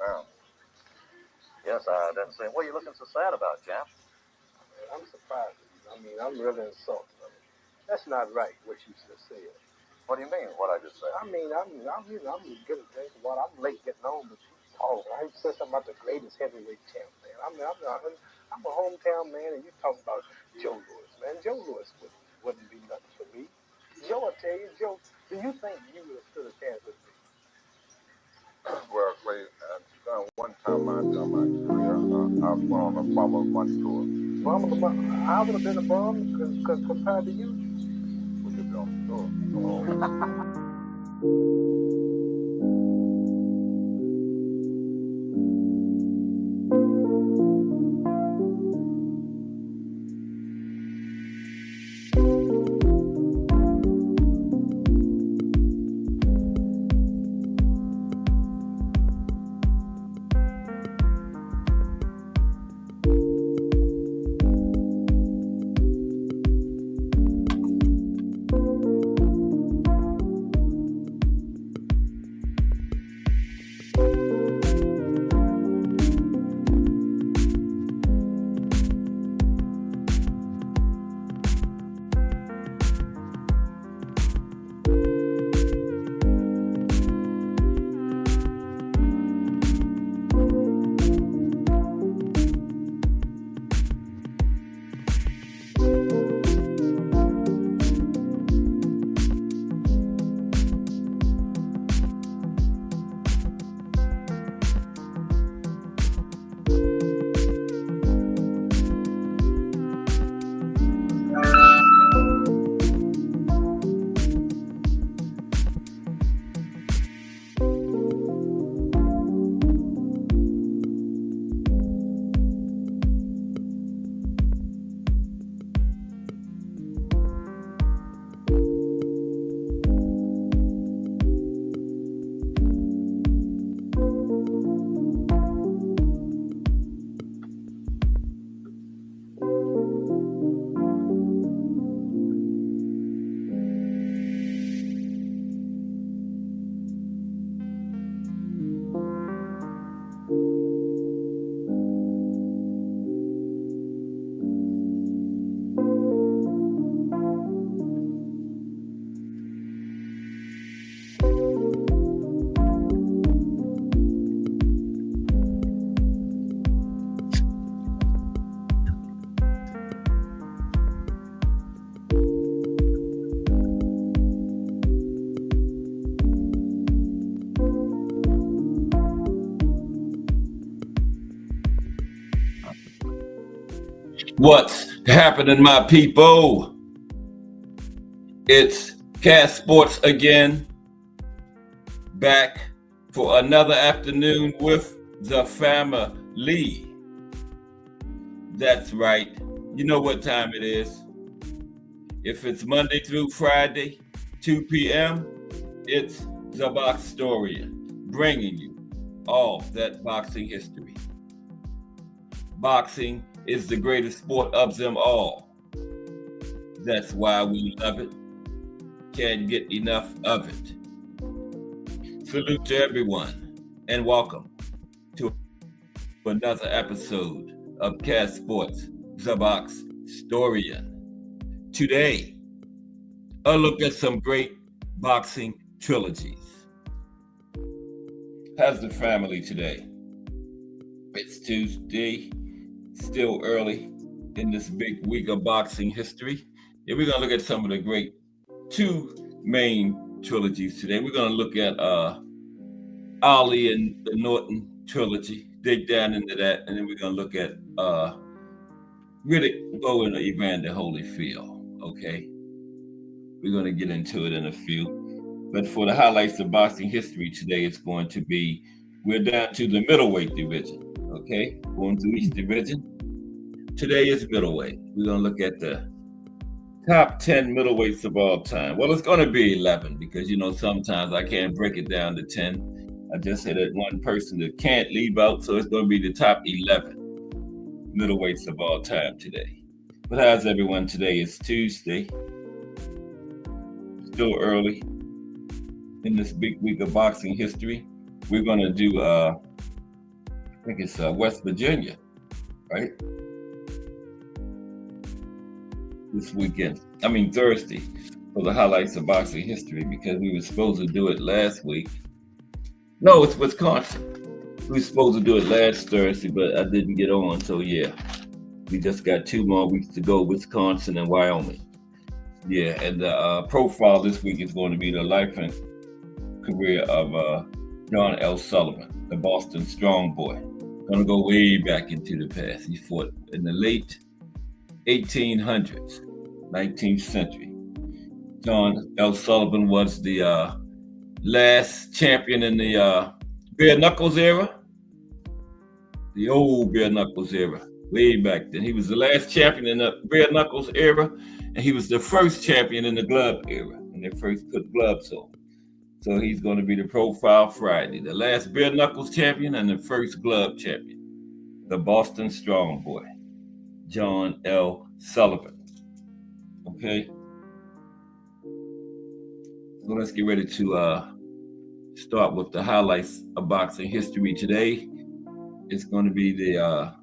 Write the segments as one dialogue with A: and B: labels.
A: Yeah. Yes, I didn't say. What are you looking so sad about, Jack?
B: I'm surprised. I mean, I'm really insulted. That's not right, what you just said.
A: What do you mean, what I just said?
B: I mean, I'm getting a drink of water. I'm late getting home, but you talk. I said something about the greatest heavyweight champ, man. I'm a hometown man, and you talking about Joe Louis, man. Joe Louis wouldn't be nothing for me. Joe, I tell you, Joe, do you think you would have stood a chance with me?
C: Well, Clay, one time during my career, I was on a Formula One tour.
B: I would have been a bum compared to you.
C: We could be on the tour. Oh.
D: What's happening, my people? It's Cast Sports again, back for another afternoon with the family. That's right. You know what time it is. If it's Monday through Friday, 2 p.m., it's the Box Story, bringing you all that boxing history. Boxing is the greatest sport of them all. That's why we love it. Can't get enough of it. Salute to everyone and welcome to another episode of Cast Sports, the Box Storian. Today, a look at some great boxing trilogies. How's the family today? It's Tuesday. Still early in this big week of boxing history. And we're going to look at some of the great two main trilogies today. We're going to look at Ali and the Norton trilogy, dig down into that, and then we're going to look at Riddick Bowe and Evander Holyfield, okay? We're going to get into it in a few. But for the highlights of boxing history today, it's going to be, we're down to the middleweight division. Okay, going through each division. Today is middleweight. We're going to look at the top 10 middleweights of all time. Well, it's going to be 11 because, sometimes I can't break it down to 10. I just said that one person that can't leave out, so it's going to be the top 11 middleweights of all time today. But how's everyone today? It's Tuesday. Still early in this big week of boxing history. We're going to do think it's West Virginia, right? This weekend. I mean Thursday, for the highlights of boxing history, because we were supposed to do it last week. No, it's Wisconsin. We were supposed to do it last Thursday, but I didn't get on. So yeah, we just got 2 more weeks to go. Wisconsin and Wyoming. Yeah, and the profile this week is going to be the life and career of John L. Sullivan, the Boston Strong Boy. Going to go way back into the past. He fought in the late 1800s, 19th century. John L. Sullivan was the last champion in the bare knuckles era, the old bare knuckles era, way back then. He was the last champion in the bare knuckles era, and he was the first champion in the glove era, when they first put gloves on. So he's going to be the profile Friday, the last bare knuckles champion and the first glove champion, the Boston Strong Boy, John L. Sullivan. Okay. So let's get ready to start with the highlights of boxing history today. It's going to be the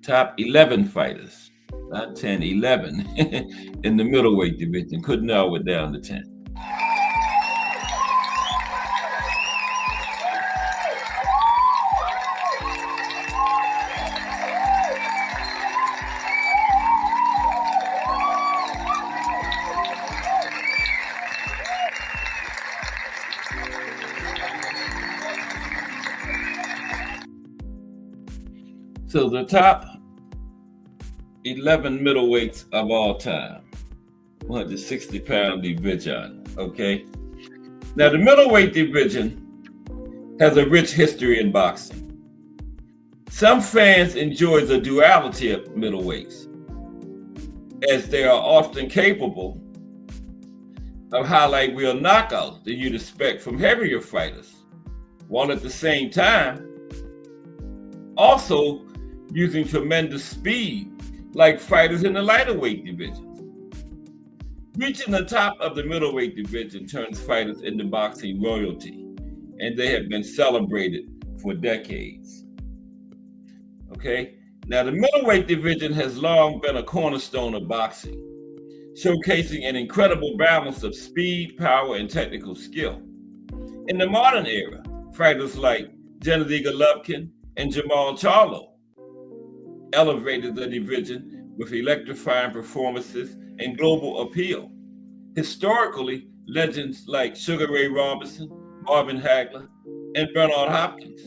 D: top 11 fighters, not 10, 11 in the middleweight division. Couldn't narrow it down to 10. So the top 11 middleweights of all time, 160-pound division, okay? Now the middleweight division has a rich history in boxing. Some fans enjoy the duality of middleweights, as they are often capable of highlight real knockouts that you'd expect from heavier fighters, while at the same time also using tremendous speed like fighters in the lighter weight division. Reaching the top of the middleweight division turns fighters into boxing royalty, and they have been celebrated for decades. Okay, now the middleweight division has long been a cornerstone of boxing, showcasing an incredible balance of speed, power, and technical skill. In the modern era, fighters like Gennady Golovkin and Jamal Charlo elevated the division with electrifying performances and global appeal. Historically, legends like Sugar Ray Robinson, Marvin Hagler, and Bernard Hopkins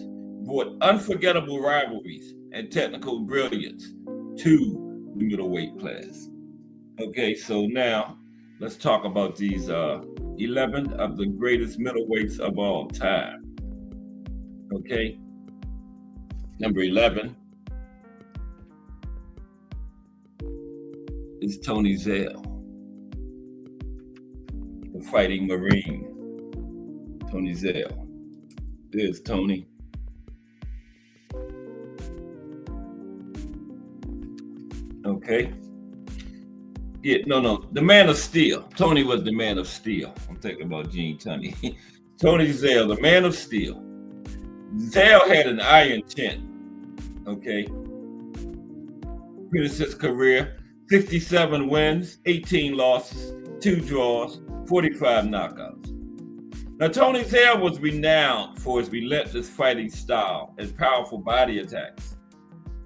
D: brought unforgettable rivalries and technical brilliance to the middleweight class. Okay, so now let's talk about these 11 of the greatest middleweights of all time. Okay, number 11 is Tony Zale, the Fighting Marine. Tony Zale. There's Tony. Okay. Yeah, no, the Man of Steel. Tony was the Man of Steel. I'm thinking about Gene Tunney. Tony Zale, the Man of Steel. Zale had an iron chin. Okay. Finished his career 67 wins, 18 losses, 2 draws, 45 knockouts. Now, Tony Zale was renowned for his relentless fighting style and powerful body attacks.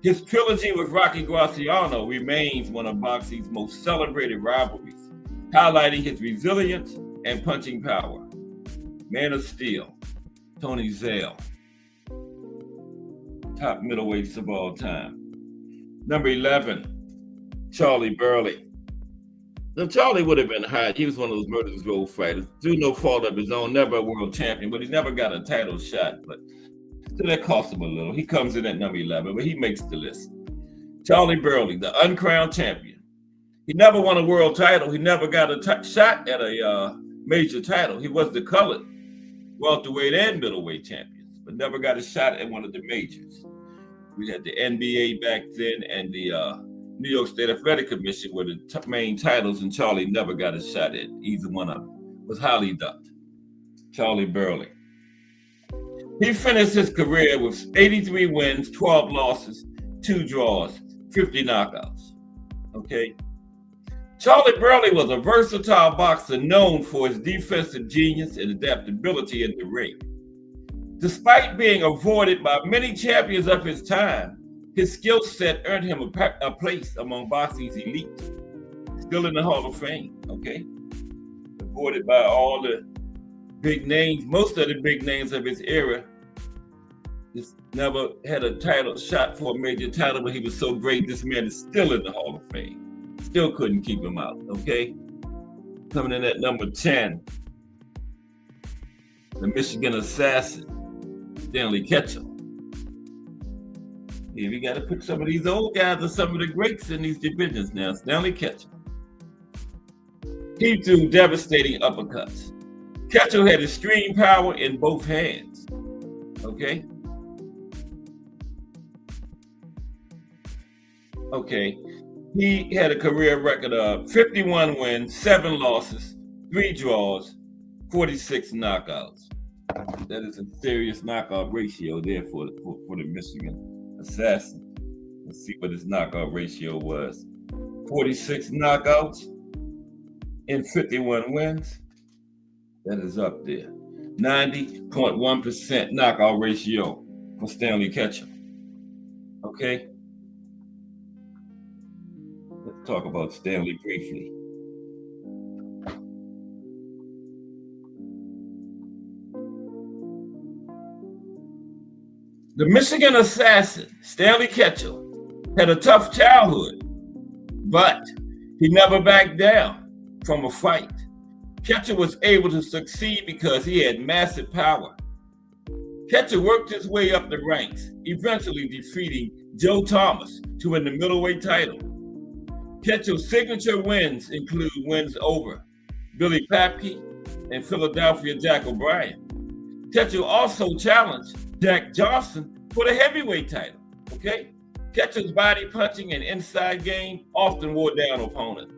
D: His trilogy with Rocky Graziano remains one of boxing's most celebrated rivalries, highlighting his resilience and punching power. Man of Steel, Tony Zale. Top middleweights of all time. Number 11. Charlie Burley. Now, Charlie would have been high. He was one of those murderous road fighters. Through no fault of his own, never a world champion, but he never got a title shot. But so that cost him a little. He comes in at number 11, but he makes the list. Charlie Burley, the uncrowned champion. He never won a world title. He never got a shot at a major title. He was the colored welterweight and middleweight champions, but never got a shot at one of the majors. We had the NBA back then and the New York State Athletic Commission were the main titles, and Charlie never got a shot at either one of them. Was highly ducked. Charlie Burley. He finished his career with 83 wins, 12 losses, 2 draws, 50 knockouts. Okay. Charlie Burley was a versatile boxer known for his defensive genius and adaptability in the ring. Despite being avoided by many champions of his time, his skill set earned him a place among boxing's elite. Still in the Hall of Fame, okay? Avoided by all the big names, most of the big names of his era. Just never had a title shot for a major title, but he was so great, this man is still in the Hall of Fame. Still couldn't keep him out, okay? Coming in at number 10, the Michigan Assassin, Stanley Ketchel. Yeah, we got to put some of these old guys or some of the greats in these divisions now. Stanley Ketchel. He threw devastating uppercuts. Ketchel had extreme power in both hands, okay? Okay. He had a career record of 51 wins, 7 losses, 3 draws, 46 knockouts. That is a serious knockout ratio there for the Michigan Assassin. Let's see what his knockout ratio was. 46 knockouts and 51 wins. That is up there. 90.1% knockout ratio for Stanley Ketchel. Okay? Let's talk about Stanley briefly. The Michigan Assassin, Stanley Ketchel, had a tough childhood, but he never backed down from a fight. Ketchel was able to succeed because he had massive power. Ketchel worked his way up the ranks, eventually defeating Joe Thomas to win the middleweight title. Ketchel's signature wins include wins over Billy Papke and Philadelphia Jack O'Brien. Ketchel also challenged Jack Johnson for the heavyweight title, okay? Ketchel's body punching and inside game often wore down opponents.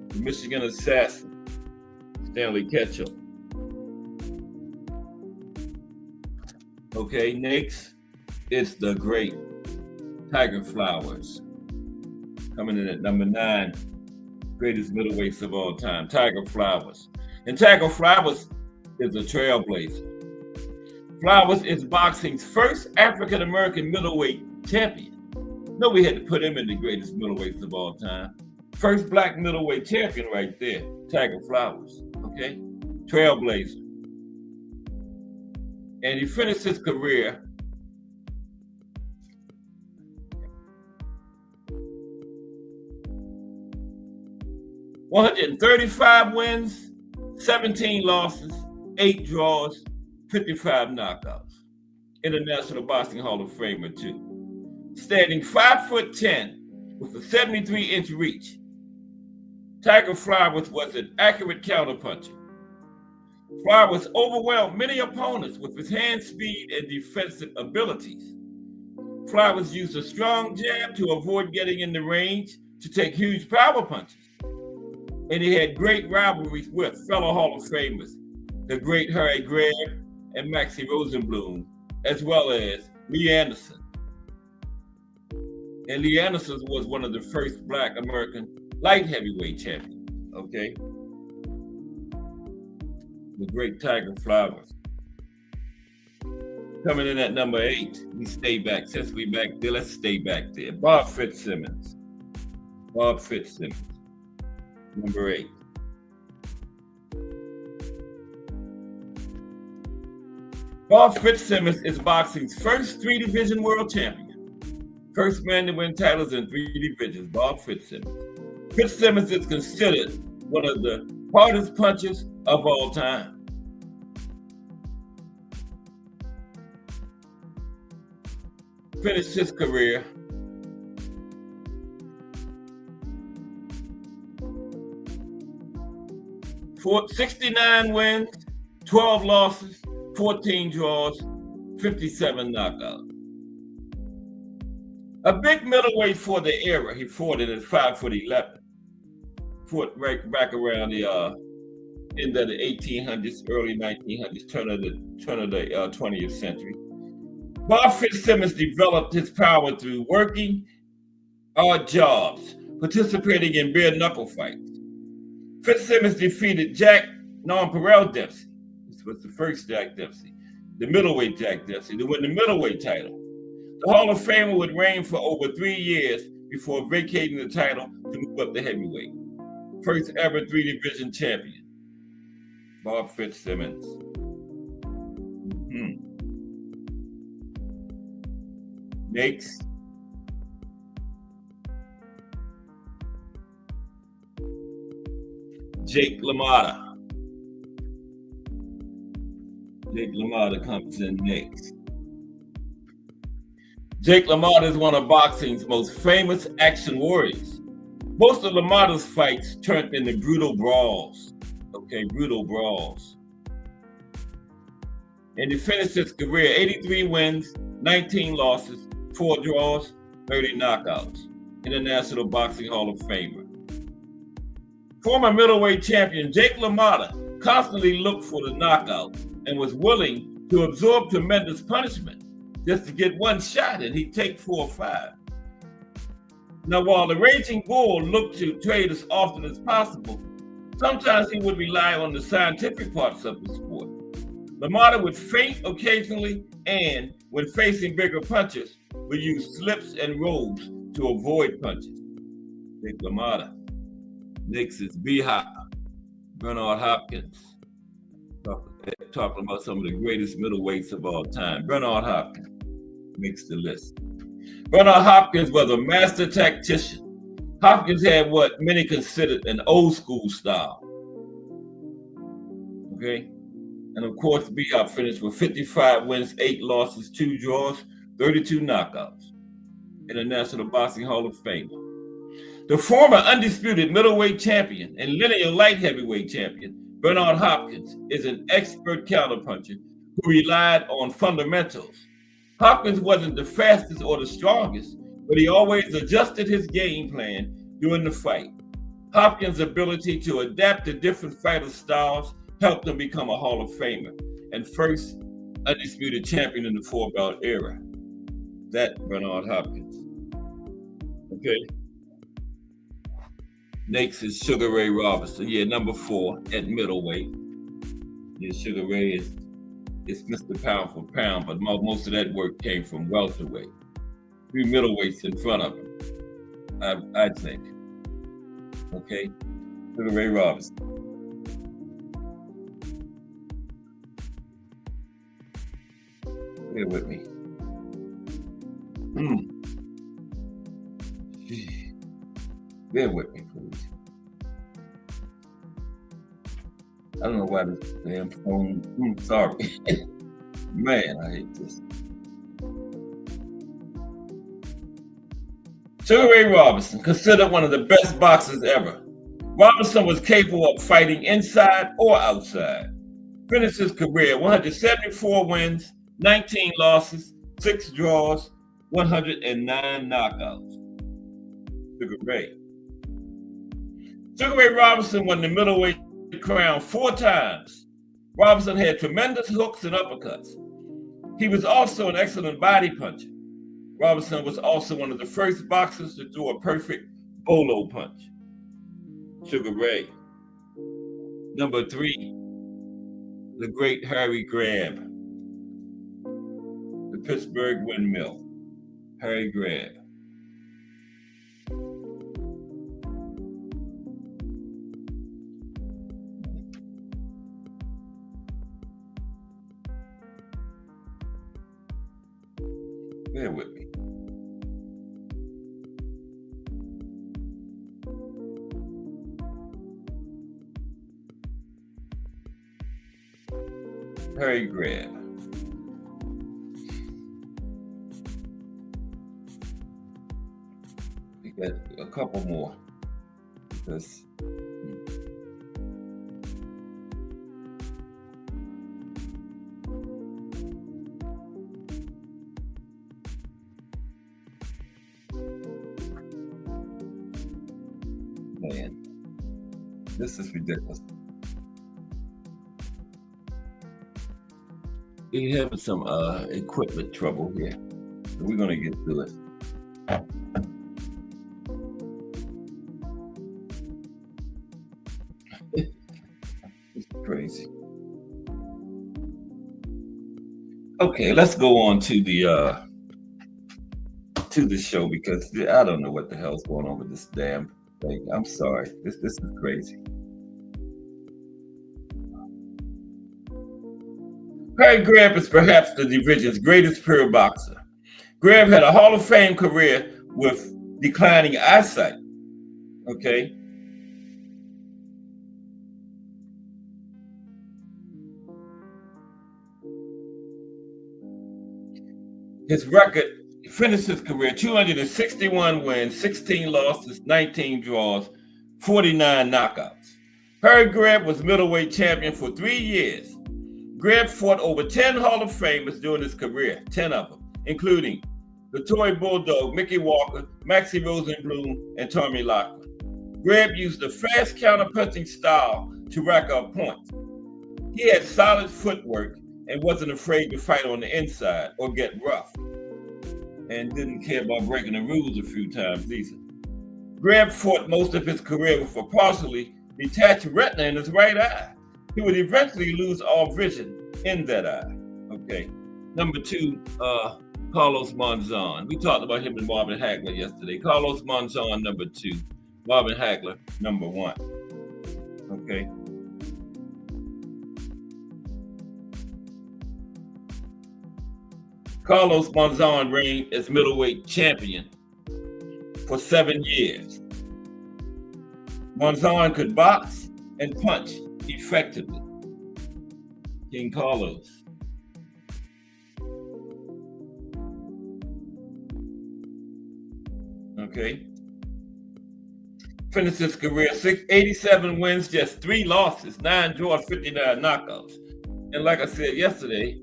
D: The Michigan Assassin, Stanley Ketchel. Okay, next, it's the great Tiger Flowers. Coming in at number 9, greatest middleweights of all time, Tiger Flowers. And Tiger Flowers is a trailblazer. Flowers is boxing's first African-American middleweight champion. No, we had to put him in the greatest middleweights of all time. First black middleweight champion right there, Tiger Flowers, okay? Trailblazer. And he finished his career (135 wins, 17 losses, 8 draws, 55 knockouts. International Boxing Hall of Famer too. Standing 5'10" with a 73-inch reach, Tiger Flowers was an accurate counterpuncher. Flowers overwhelmed many opponents with his hand speed and defensive abilities. Flowers used a strong jab to avoid getting in the range to take huge power punches. And he had great rivalries with fellow Hall of Famers, the great Harry Gregg and Maxie Rosenblum, as well as Lee Anderson. And Lee Anderson was one of the first black American light heavyweight champions, okay? The great Tiger Flowers. Coming in at number 8, we stay back. Since we back there, let's stay back there. Bob Fitzsimmons. Bob Fitzsimmons, number 8. Bob Fitzsimmons is boxing's first 3-division world champion. First man to win titles in 3 divisions, Bob Fitzsimmons. Fitzsimmons is considered one of the hardest punchers of all time. Finished his career for 69 wins, 12 losses, 14 draws, 57 knockouts. A big middleweight for the era. He fought it at 5'11". Fought right back around the end of the 1800s, early 1900s, turn of the 20th century. Bob Fitzsimmons developed his power through working odd jobs, participating in bare knuckle fights. Fitzsimmons defeated Jack Nonpareil Dempsey. This was the first Jack Dempsey, the middleweight Jack Dempsey, to win the middleweight title. The Hall of Famer would reign for over 3 years before vacating the title to move up to heavyweight. First ever 3-division champion, Bob Fitzsimmons. Next. Jake LaMotta. Jake LaMotta comes in next. Jake LaMotta is one of boxing's most famous action warriors. Most of LaMotta's fights turned into brutal brawls. Brutal brawls. And he finished his career 83 wins, 19 losses, 4 draws, 30 knockouts. International Boxing Hall of Famer. Former middleweight champion Jake LaMotta constantly looked for the knockout and was willing to absorb tremendous punishment just to get one shot, and he'd take 4 or 5. Now, while the Raging Bull looked to trade as often as possible, sometimes he would rely on the scientific parts of the sport. LaMotta would feint occasionally, and when facing bigger punches, would use slips and rolls to avoid punches. Jake LaMotta. Next is B-Hop, Bernard Hopkins. Talking about some of the greatest middleweights of all time. Bernard Hopkins makes the list. Bernard Hopkins was a master tactician. Hopkins had what many considered an old school style. And of course, B-Hop finished with 55 wins, 8 losses, 2 draws, 32 knockouts. International Boxing Hall of Fame. The former undisputed middleweight champion and lineal light heavyweight champion, Bernard Hopkins, is an expert counterpuncher who relied on fundamentals. Hopkins wasn't the fastest or the strongest, but he always adjusted his game plan during the fight. Hopkins' ability to adapt to different fighter styles helped him become a Hall of Famer and first undisputed champion in the 4-belt era. That Bernard Hopkins. Next is Sugar Ray Robinson. Number 4 at middleweight. Sugar Ray is Mr. Pound for pound, but most of that work came from welterweight. 3 middleweights in front of him, I think. Sugar Ray Robinson. Bear with me. Bear with me, please. I don't know why this damn phone. Sorry. Man, I hate this. Sugar Ray Robinson, considered one of the best boxers ever. Robinson was capable of fighting inside or outside. Finished his career 174 wins, 19 losses, 6 draws, 109 knockouts. Sugar Ray. Sugar Ray Robinson won the middleweight crown 4 times. Robinson had tremendous hooks and uppercuts. He was also an excellent body puncher. Robinson was also one of the first boxers to throw a perfect bolo punch. Sugar Ray. Number 3, the great Harry Grab. The Pittsburgh Windmill. Harry Grab. Bear with me. Harry Grab. We got a couple more because man, this is ridiculous. We're having some equipment trouble here. We're gonna get through it. It's crazy. Okay, let's go on to the show because I don't know what the hell's going on with this damn thing. I'm sorry. This is crazy. Harry Greb is perhaps the division's greatest pure boxer. Greb had a Hall of Fame career with declining eyesight. Okay. His record finished his career 261 wins, 16 losses, 19 draws, 49 knockouts. Harry Greb was middleweight champion for 3 years. Greb fought over 10 Hall of Famers during his career, 10 of them, including the Toy Bulldog, Mickey Walker, Maxie Rosenblum, and Tommy Loughlin. Greb used a fast counter-punching style to rack up points. He had solid footwork and wasn't afraid to fight on the inside or get rough, and didn't care about breaking the rules a few times either. Greb fought most of his career with a partially detached retina in his right eye. He would eventually lose all vision in that eye. Okay. Number 2, Carlos Monzon. We talked about him and Marvin Hagler yesterday. Carlos Monzon, number 2. Marvin Hagler, number 1. Okay. Carlos Monzon reigned as middleweight champion for 7 years. Monzon could box and punch effectively. King Carlos. Okay. Finished his career 87 wins, just 3 losses, 9 draws, 59 knockouts. And like I said yesterday,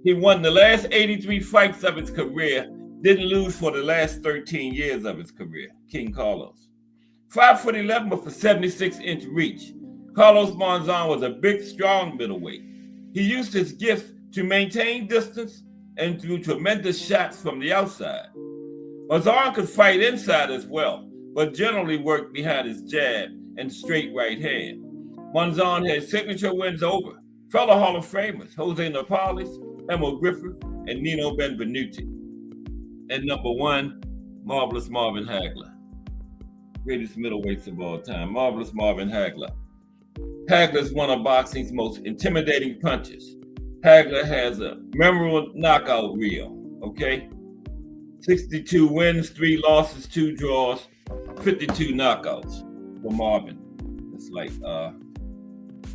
D: he won the last 83 fights of his career, didn't lose for the last 13 years of his career. King Carlos. 5'11" with a 76-inch reach. Carlos Monzon was a big, strong middleweight. He used his gift to maintain distance and threw tremendous shots from the outside. Monzon could fight inside as well, but generally worked behind his jab and straight right hand. Monzon had signature wins over fellow Hall of Famers Jose Nopales, Emil Griffith, and Nino Benvenuti. And number 1, Marvelous Marvin Hagler. Greatest middleweights of all time, Marvelous Marvin Hagler. Hagler is one of boxing's most intimidating punches. Hagler has a memorable knockout reel, okay? 62 wins, 3 losses, 2 draws, 52 knockouts for Marvin. It's like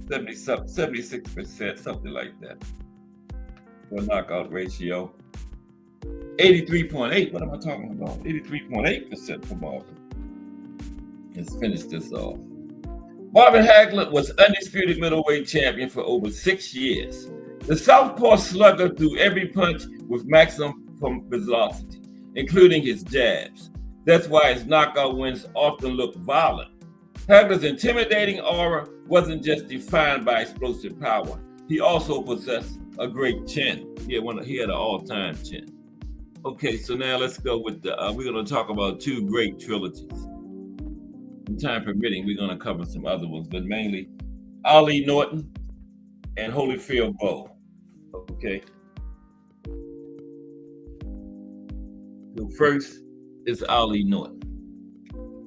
D: 76%, something like that, for knockout ratio. 83.8, what am I talking about? 83.8% for Marvin. Let's finish this off. Marvin Hagler was undisputed middleweight champion for over 6 years. The southpaw slugger threw every punch with maximum velocity, including his jabs. That's why his knockout wins often look violent. Hagler's intimidating aura wasn't just defined by explosive power. He also possessed a great chin. He had an all-time chin. Okay, so now let's go with we're going to talk about 2 great trilogies. Time permitting, we're going to cover some other ones, but mainly Ali Norton and Holyfield Bowe. Okay. So first is Ali Norton.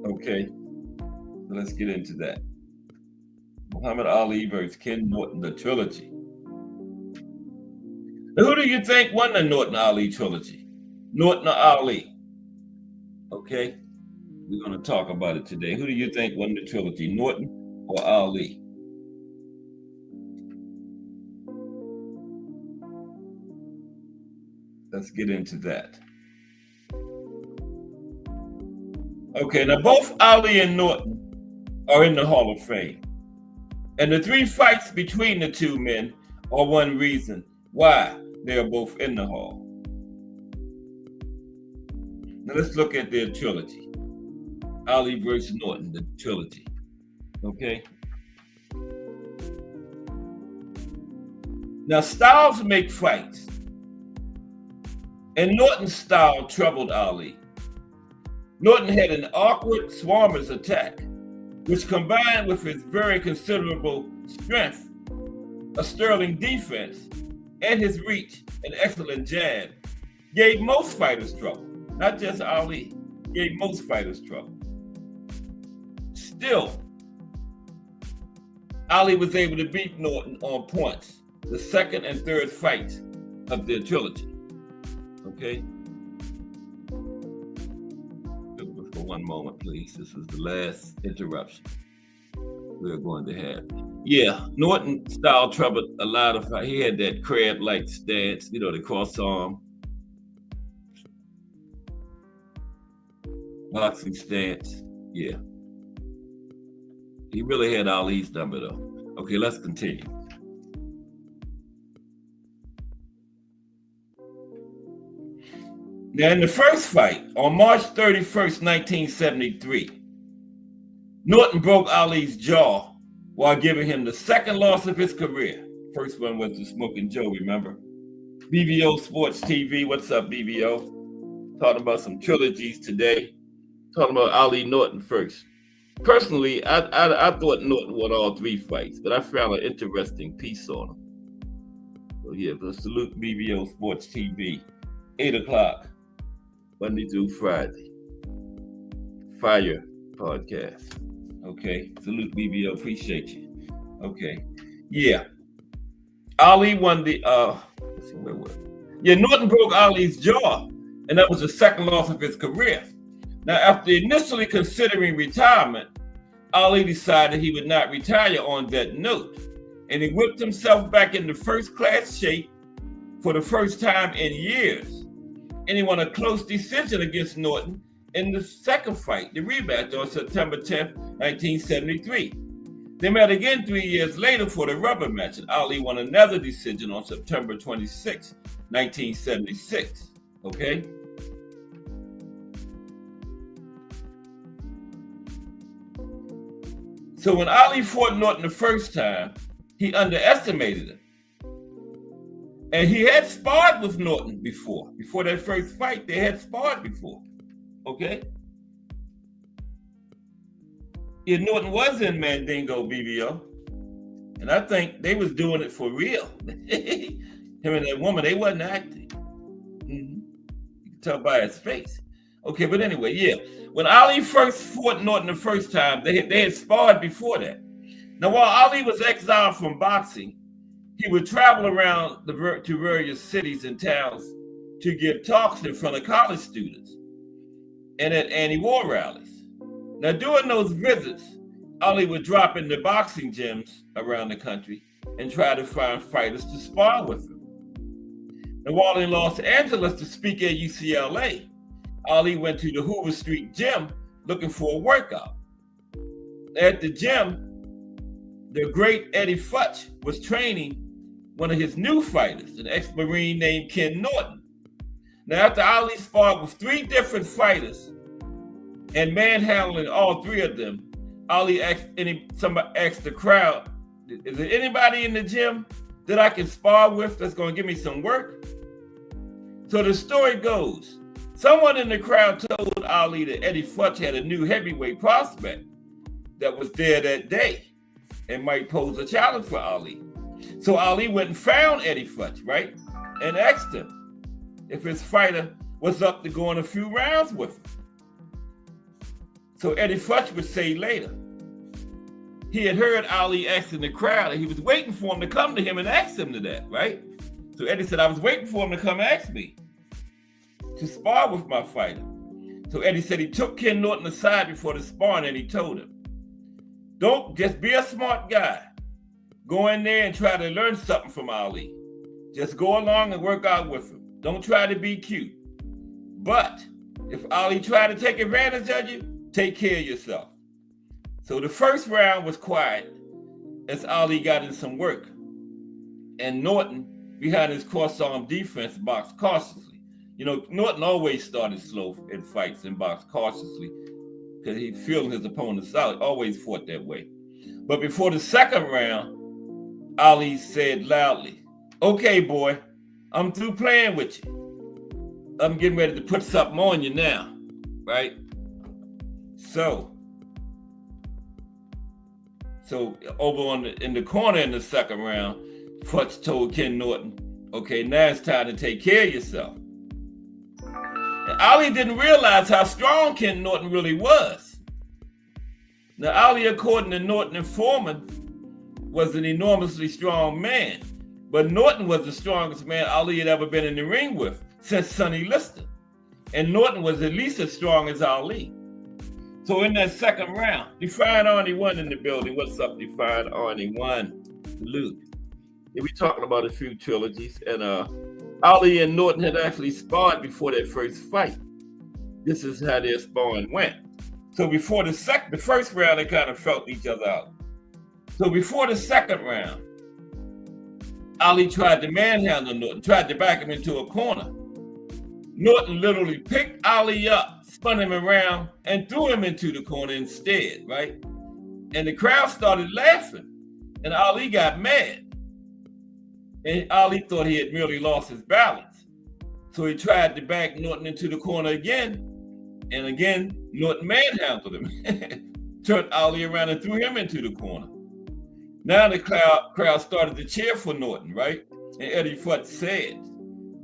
D: Okay. So let's get into that. Muhammad Ali versus Ken Norton, the trilogy. Now, who do you think won the Norton Ali trilogy? Norton or Ali? Okay. We're going to talk about it today. Who do you think won the trilogy, Norton or Ali? Let's get into that. Okay, now both Ali and Norton are in the Hall of Fame. And the 3 fights between the 2 men are one reason why they are both in the Hall. Now let's look at their trilogy. Ali versus Norton, the trilogy. Okay. Now, styles make fights, and Norton's style troubled Ali. Norton had an awkward swarmer's attack, which combined with his very considerable strength, a sterling defense, and his reach, an excellent jab, gave most fighters trouble. Not just Ali, gave most fighters trouble. Still, Ali was able to beat Norton on points, the second and third fights of their trilogy. Okay? For one moment, please. This is the last interruption we're going to have. Yeah, Norton style troubled a lot of fight. He had that crab-like stance, the cross arm boxing stance. Yeah. He really had Ali's number, though. Okay, let's continue. Now, in the first fight, on March 31st, 1973, Norton broke Ali's jaw while giving him the second loss of his career. First one was the Smoking Joe, remember? BBO Sports TV, what's up, BBO? Talking about some trilogies today. Talking about Ali Norton first. Personally, I thought Norton won all three fights, but I found an interesting piece on him. So yeah, but salute BBO Sports TV, 8 o'clock, Monday through Friday. Fire podcast. Okay, salute BBO, appreciate you. Okay, yeah. Ali won the, let's see, where was it? Yeah, Norton broke Ali's jaw, and that was the second loss of his career. Now, after initially considering retirement, Ali decided he would not retire on that note, and he whipped himself back into first-class shape for the first time in years. And he won a close decision against Norton in the second fight, the rematch on September 10th, 1973. They met again 3 years later for the rubber match, and Ali won another decision on September 26th, 1976. Okay? So when Ali fought Norton the first time, he underestimated him. And he had sparred with Norton before. Before that first fight, they had sparred before. Okay? Yeah, Norton was in Mandingo, BBO. And I think they was doing it for real. Him and that woman, they wasn't acting. You can tell by his face. Okay, but anyway, yeah. When Ali first fought Norton the first time, they had sparred before that. Now, while Ali was exiled from boxing, he would travel around to various cities and towns to give talks in front of college students and at anti-war rallies. Now, during those visits, Ali would drop into boxing gyms around the country and try to find fighters to spar with him. And while in Los Angeles to speak at UCLA, Ali went to the Hoover Street gym looking for a workout. At the gym, the great Eddie Futch was training one of his new fighters, an ex-Marine named Ken Norton. Now, after Ali sparred with 3 different fighters and manhandling all 3 of them, Ali asked the crowd, is there anybody in the gym that I can spar with that's going to give me some work? So the story goes, someone in the crowd told Ali that Eddie Futch had a new heavyweight prospect that was there that day and might pose a challenge for Ali. So Ali went and found Eddie Futch, right? And asked him if his fighter was up to going a few rounds with him. So Eddie Futch would say later, he had heard Ali asking the crowd and he was waiting for him to come to him and ask him to that, right? So Eddie said, I was waiting for him to come ask me to spar with my fighter. So Eddie said he took Ken Norton aside before the sparring and he told him, don't just be a smart guy. Go in there and try to learn something from Ali. Just go along and work out with him. Don't try to be cute. But if Ali tried to take advantage of you, take care of yourself. So the first round was quiet as Ali got in some work. And Norton, behind his cross-arm defense, boxed cautiously. You know, Norton always started slow in fights and boxed cautiously because he'd feeling his opponents out, always fought that way. But before the second round, Ali said loudly, Okay, boy, I'm through playing with you. I'm getting ready to put something on you now, right? So over in the corner in the second round, Futch told Ken Norton, okay, now it's time to take care of yourself. And Ali didn't realize how strong Ken Norton really was. Now, Ali, according to Norton and Foreman, was an enormously strong man, but Norton was the strongest man Ali had ever been in the ring with since Sonny Liston. And Norton was at least as strong as Ali. So in that second round, Defiant Arnie 1 in the building. What's up, Defiant Arnie 1? Salute. Yeah, we talking about a few trilogies, and Ali and Norton had actually sparred before their first fight. This is how their sparring went. So before the first round, they kind of felt each other out. So before the second round, Ali tried to manhandle Norton, tried to back him into a corner. Norton literally picked Ali up, spun him around, and threw him into the corner instead, right? And the crowd started laughing, and Ali got mad. And Ali thought he had merely lost his balance. So he tried to back Norton into the corner again, and again, Norton manhandled him, turned Ali around and threw him into the corner. Now the crowd started to cheer for Norton, right? And Eddie Futch said,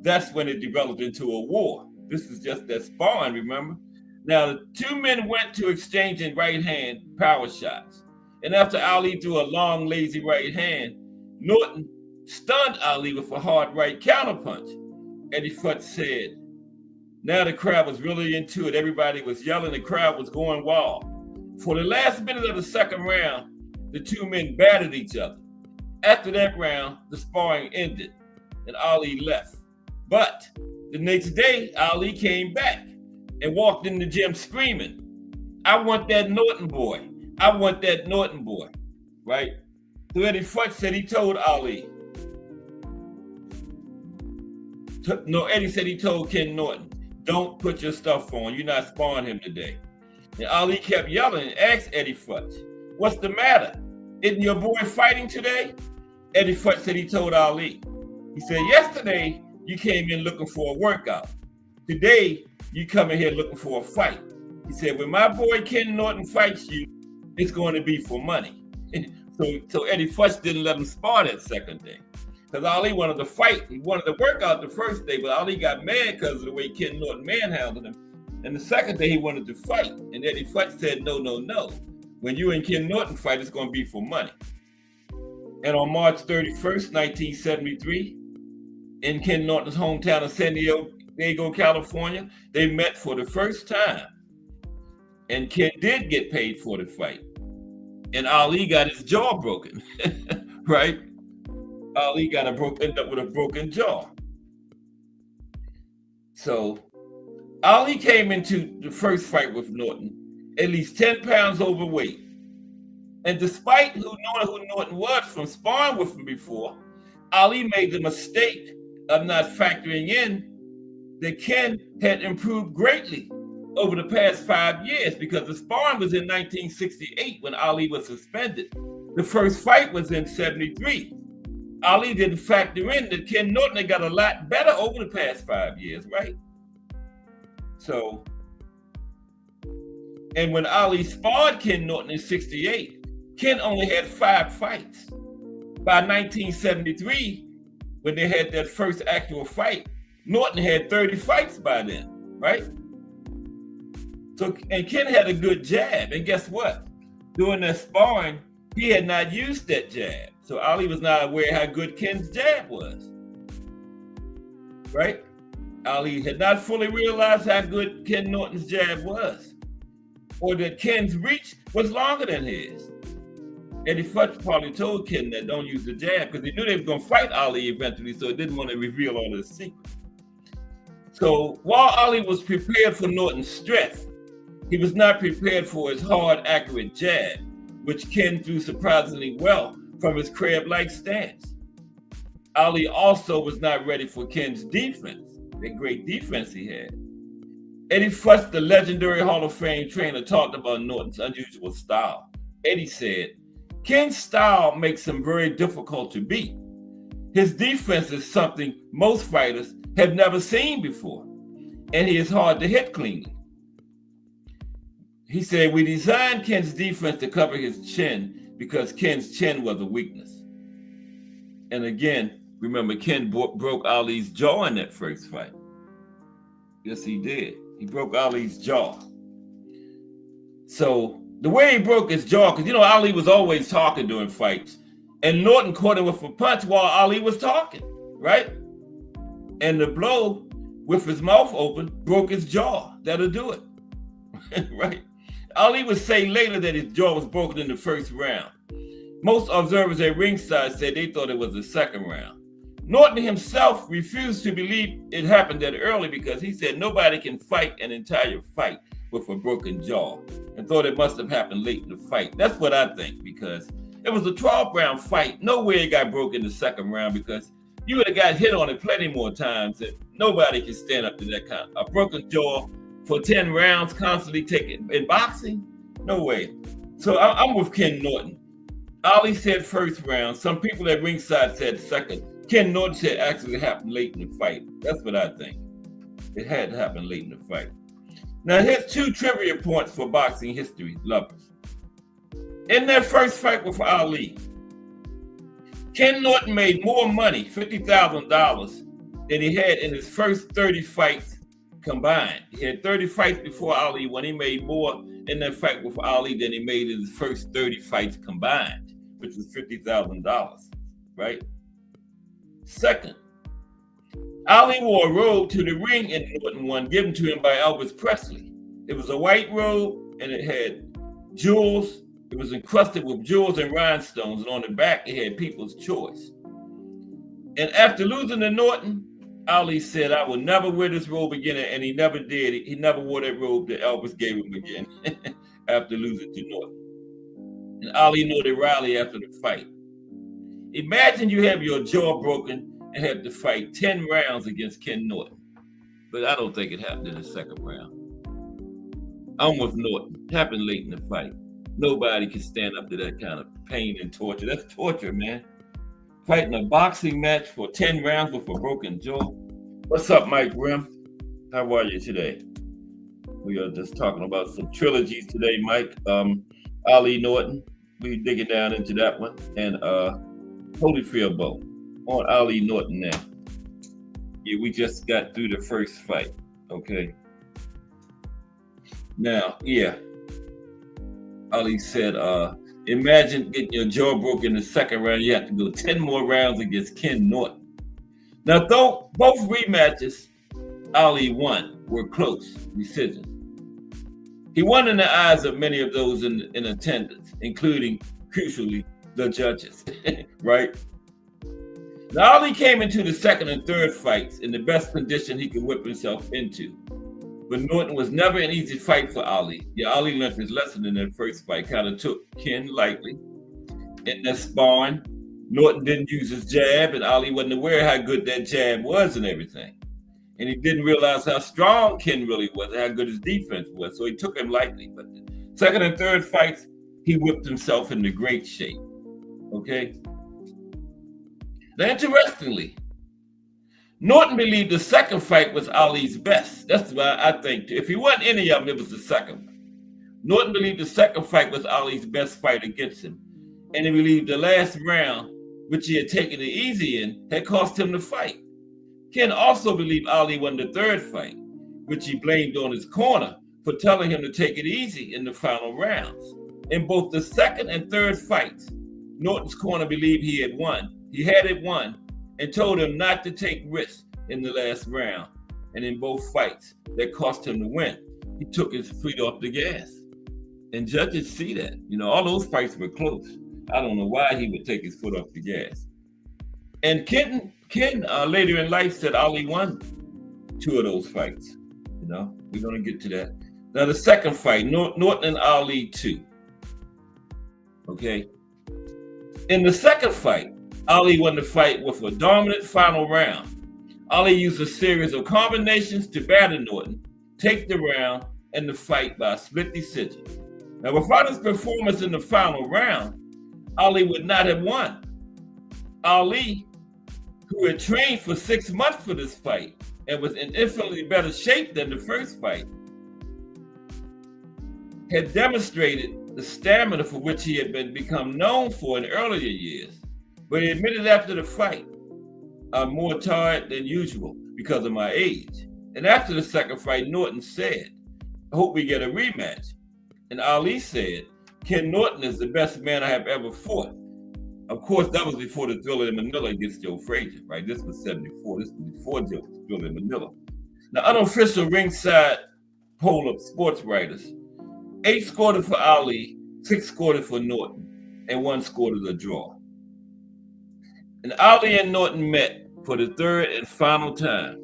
D: that's when it developed into a war. This is just that sparring, remember? Now, the two men went to exchanging right hand power shots. And after Ali threw a long, lazy right hand, Norton stunned Ali with a hard right counterpunch. Eddie Futch said, now the crowd was really into it. Everybody was yelling. The crowd was going wild. For the last minute of the second round, the two men battered each other. After that round, the sparring ended and Ali left. But the next day, Ali came back and walked in the gym screaming, I want that Norton boy. I want that Norton boy, right? So Eddie Futch said he told Ali. No, Eddie said he told Ken Norton, don't put your stuff on. You're not sparring him today. And Ali kept yelling and asked Eddie Futch, what's the matter? Isn't your boy fighting today? Eddie Futch said he told Ali. He said, yesterday, you came in looking for a workout. Today, you come in here looking for a fight. He said, when my boy Ken Norton fights you, it's going to be for money. So Eddie Futch didn't let him spar that second day. Because Ali wanted to fight. He wanted to work out the first day, but Ali got mad because of the way Ken Norton manhandled him. And the second day, he wanted to fight. And Eddie Futch said, no, no, no. When you and Ken Norton fight, it's going to be for money. And on March 31st, 1973, in Ken Norton's hometown of San Diego, California, they met for the first time. And Ken did get paid for the fight. And Ali got his jaw broken, right? Ali ended up with a broken jaw. So Ali came into the first fight with Norton at least 10 pounds overweight. And despite knowing who Norton was from sparring with him before, Ali made the mistake of not factoring in that Ken had improved greatly over the past 5 years, because the sparring was in 1968 when Ali was suspended. The first fight was in 73. Ali didn't factor in that Ken Norton had got a lot better over the past 5 years, right? So, and when Ali sparred Ken Norton in 68, Ken only had 5 fights. By 1973, when they had that first actual fight, Norton had 30 fights by then, right? So, and Ken had a good jab, and guess what? During that sparring, he had not used that jab. So Ali was not aware how good Ken's jab was, right? Ali had not fully realized how good Ken Norton's jab was, or that Ken's reach was longer than his. Eddie Futch probably told Ken that don't use the jab because he knew they were going to fight Ali eventually, so he didn't want to reveal all his secrets. So while Ali was prepared for Norton's strength, he was not prepared for his hard, accurate jab, which Ken threw surprisingly well from his crab-like stance. Ali also was not ready for Ken's defense, the great defense he had. Eddie Futch, the legendary Hall of Fame trainer, talked about Norton's unusual style. Eddie said, Ken's style makes him very difficult to beat. His defense is something most fighters have never seen before, and he is hard to hit cleanly. He said, we designed Ken's defense to cover his chin because Ken's chin was a weakness. And again, remember, Ken broke Ali's jaw in that first fight. Yes, he did. He broke Ali's jaw. So the way he broke his jaw, because Ali was always talking during fights, and Norton caught him with a punch while Ali was talking, right? And the blow with his mouth open broke his jaw. That'll do it, right? Ali would say later that his jaw was broken in the first round. Most observers at ringside said they thought it was the second round. Norton himself refused to believe it happened that early because he said nobody can fight an entire fight with a broken jaw, and thought it must have happened late in the fight. That's what I think, because it was a 12-round fight. No way it got broken in the second round, because you would have got hit on it plenty more times, and nobody can stand up to that kind of a broken jaw for 10 rounds constantly taken in boxing. No way. So I'm with Ken Norton. Ali said first round. Some people at ringside said second. Ken Norton said actually happened late in the fight. That's what I think. It had to happen late in the fight. Now, here's 2 trivia points for boxing history lovers. In their first fight with Ali, Ken Norton made more money, $50,000, than he had in his first 30 fights combined. He had 30 fights before Ali when he made more in that fight with Ali than he made in his first 30 fights combined, which was $50,000, right? Second, Ali wore a robe to the ring in Norton one given to him by Elvis Presley. It was a white robe and it had jewels. It was encrusted with jewels and rhinestones, and on the back it had People's Choice. And after losing to Norton, Ali said, I will never wear this robe again, and he never did. He never wore that robe that Elvis gave him again after losing to Norton. And Ali noted Riley after the fight. Imagine you have your jaw broken and have to fight 10 rounds against Ken Norton. But I don't think it happened in the second round. I'm with Norton. It happened late in the fight. Nobody can stand up to that kind of pain and torture. That's torture, man. Fighting a boxing match for 10 rounds with a broken jaw. What's up, Mike Rim? How are you today? We are just talking about some trilogies today, Mike. Ali Norton. We're digging down into that one. And Holyfield Bowl on Ali Norton now. Yeah, we just got through the first fight. Okay. Now, yeah. Ali said, imagine getting your jaw broken in the second round. You have to go 10 more rounds against Ken Norton. Now, though both rematches Ali won were close decisions. He won in the eyes of many of those in attendance, including, crucially, the judges, right? Now, Ali came into the second and third fights in the best condition he could whip himself into. But Norton was never an easy fight for Ali. Yeah, Ali learned his lesson in that first fight, kind of took Ken lightly. In that sparring, Norton didn't use his jab, and Ali wasn't aware how good that jab was and everything. And he didn't realize how strong Ken really was and how good his defense was, so he took him lightly. But the second and third fights, he whipped himself into great shape, okay? Now, interestingly, Norton believed the second fight was Ali's best. That's why I think, if he won any of them, it was the second one. Norton believed the second fight was Ali's best fight against him. And he believed the last round, which he had taken it easy in, had cost him the fight. Ken also believed Ali won the third fight, which he blamed on his corner for telling him to take it easy in the final rounds. In both the second and third fights, Norton's corner believed he had won. He had it won, and told him not to take risks in the last round. And in both fights that cost him the win, he took his foot off the gas. And judges see that. You know, all those fights were close. I don't know why he would take his foot off the gas. And Ken later in life said Ali won 2 of those fights. You know, we're going to get to that. Now, the second fight, Norton and Ali 2. Okay. In the second fight, Ali won the fight with a dominant final round. Ali used a series of combinations to batter Norton, take the round, and the fight by a split decision. Now, without his performance in the final round, Ali would not have won. Ali who had trained for 6 months for this fight and was in infinitely better shape than the first fight, had demonstrated the stamina for which he had become known for in earlier years. But he admitted after the fight, "I'm more tired than usual because of my age." And after the second fight, Norton said, "I hope we get a rematch." And Ali said, "Ken Norton is the best man I have ever fought." Of course, that was before the Thriller in Manila against Joe Frazier, right? This was 74. This was before Joe Thriller in Manila. Now, unofficial ringside poll of sports writers, 8 scored it for Ali, 6 scored it for Norton, and 1 scored it a draw. And Ali and Norton met for the third and final time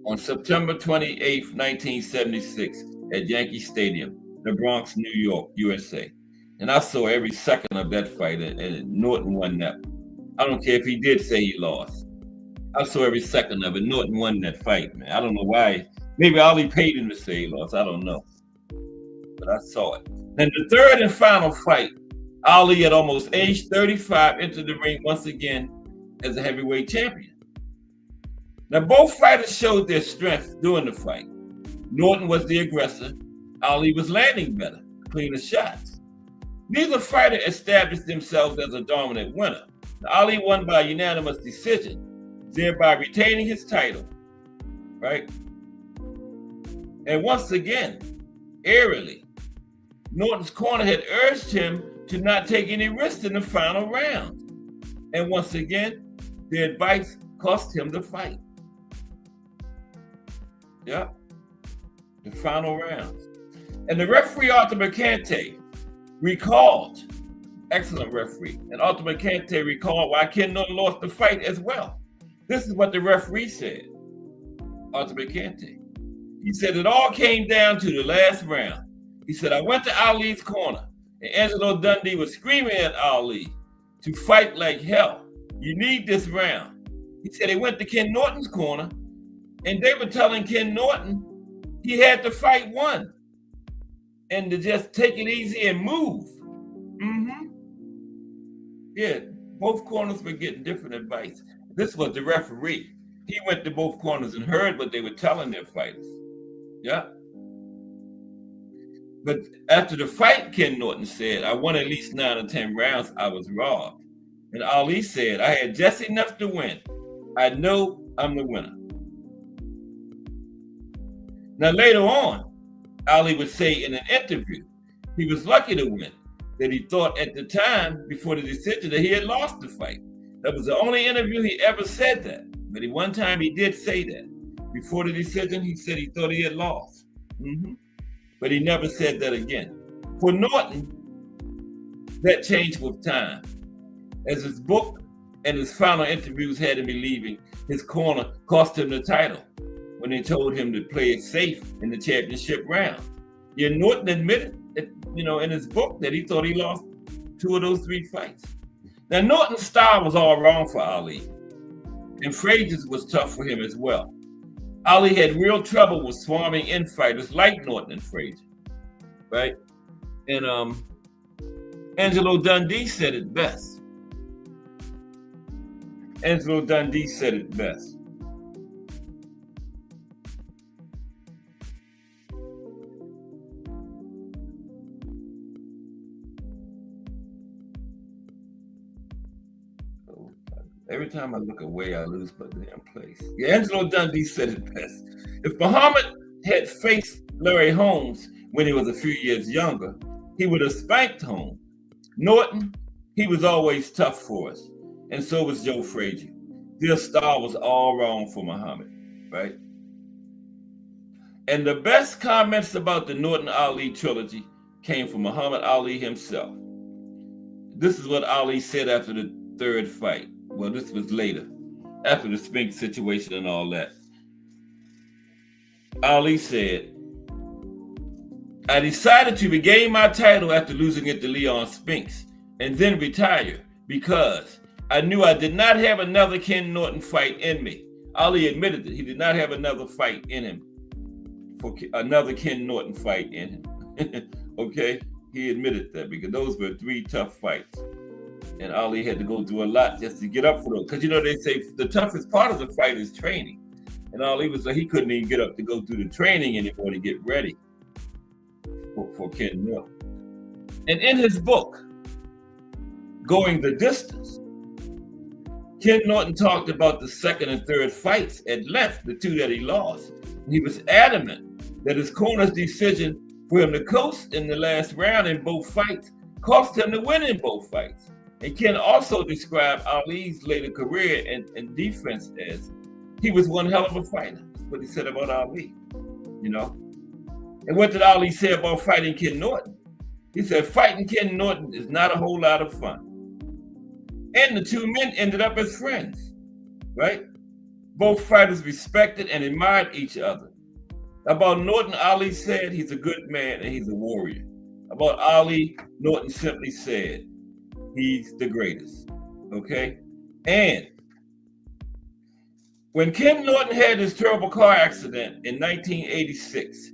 D: on September 28th, 1976 at Yankee Stadium, the Bronx, New York, USA. And I saw every second of that fight, and Norton won that. I don't care if he did say he lost. I saw every second of it. Norton won that fight, man. I don't know why. Maybe Ali paid him to say he lost. I don't know. But I saw it. Then the third and final fight, Ali at almost age 35 entered the ring once again as a heavyweight champion. Now, both fighters showed their strength during the fight. Norton was the aggressor. Ali was landing better, cleaner shots. Neither fighter established themselves as a dominant winner. Now, Ali won by unanimous decision, thereby retaining his title, right? And once again, eerily, Norton's corner had urged him to not take any risks in the final round. And once again, their advice cost him the fight. Yeah, the final round. And the referee, Arthur Mercante, recalled, excellent referee, and Arthur Mercante recalled why Ken Norton lost the fight as well. This is what the referee said, Arthur Mercante. He said it all came down to the last round. He said, "I went to Ali's corner, and Angelo Dundee was screaming at Ali to fight like hell. You need this round." He said he went to Ken Norton's corner, and they were telling Ken Norton he had the fight won and to just take it easy and move. Yeah, both corners were getting different advice. This was the referee. He went to both corners and heard what they were telling their fighters. Yeah. But after the fight, Ken Norton said, "I won at least 9 or 10 rounds. I was robbed." And Ali said, "I had just enough to win. I know I'm the winner." Now, later on, Ali would say in an interview, he was lucky to win, that he thought at the time before the decision that he had lost the fight. That was the only interview he ever said that. But one time he did say that. Before the decision, he said he thought he had lost. But he never said that again. For Norton, that changed with time. As his book and his final interviews had him believing, his corner cost him the title when they told him to play it safe in the championship round. Yeah, Norton admitted, in his book that he thought he lost 2 of those 3 fights. Now, Norton's style was all wrong for Ali, and Frazier's was tough for him as well. Ali had real trouble with swarming in fighters like Norton and Frazier, right? And Angelo Dundee said it best. Angelo Dundee said it best. Every time I look away, I lose my damn place. Yeah, Angelo Dundee said it best. If Muhammad had faced Larry Holmes when he was a few years younger, he would have spanked Holmes. Norton, he was always tough for us, and so was Joe Frazier. Their style was all wrong for Muhammad, right? And the best comments about the Norton-Ali trilogy came from Muhammad Ali himself. This is what Ali said after the 3rd fight. Well, this was later, after the Spinks situation and all that. Ali said, "I decided to regain my title after losing it to Leon Spinks and then retire because I knew I did not have another Ken Norton fight in me." Ali admitted that he did not have another fight in him, for another Ken Norton fight in him. Okay? He admitted that because those were 3 tough fights. And Ali had to go through a lot just to get up for those. Because they say the toughest part of the fight is training. And Ali was like, he couldn't even get up to go through the training anymore to get ready for Ken Norton. And in his book, Going the Distance, Ken Norton talked about the second and third fights at length, the two that he lost. He was adamant that his corner's decision for him to coast in the last round in both fights cost him the win in both fights. And Ken also described Ali's later career and defense as he was one hell of a fighter. That's what he said about Ali, And what did Ali say about fighting Ken Norton? He said, fighting Ken Norton is not a whole lot of fun. And the two men ended up as friends, right? Both fighters respected and admired each other. About Norton, Ali said he's a good man and he's a warrior. About Ali, Norton simply said he's the greatest, okay? And when Ken Norton had his terrible car accident in 1986,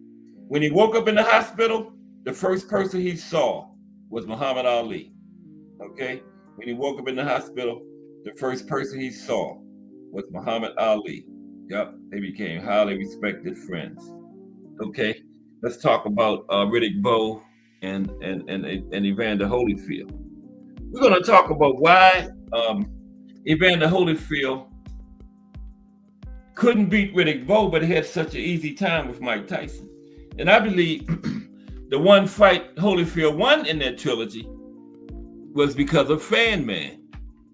D: when he woke up in the hospital, the first person he saw was Muhammad Ali, okay? When he woke up in the hospital, the first person he saw was Muhammad Ali. Yep, they became highly respected friends. Okay, let's talk about Riddick Bowe and Evander Holyfield. We're going to talk about why Evander Holyfield couldn't beat Riddick Bowe, but he had such an easy time with Mike Tyson. And I believe the one fight Holyfield won in that trilogy was because of Fan Man.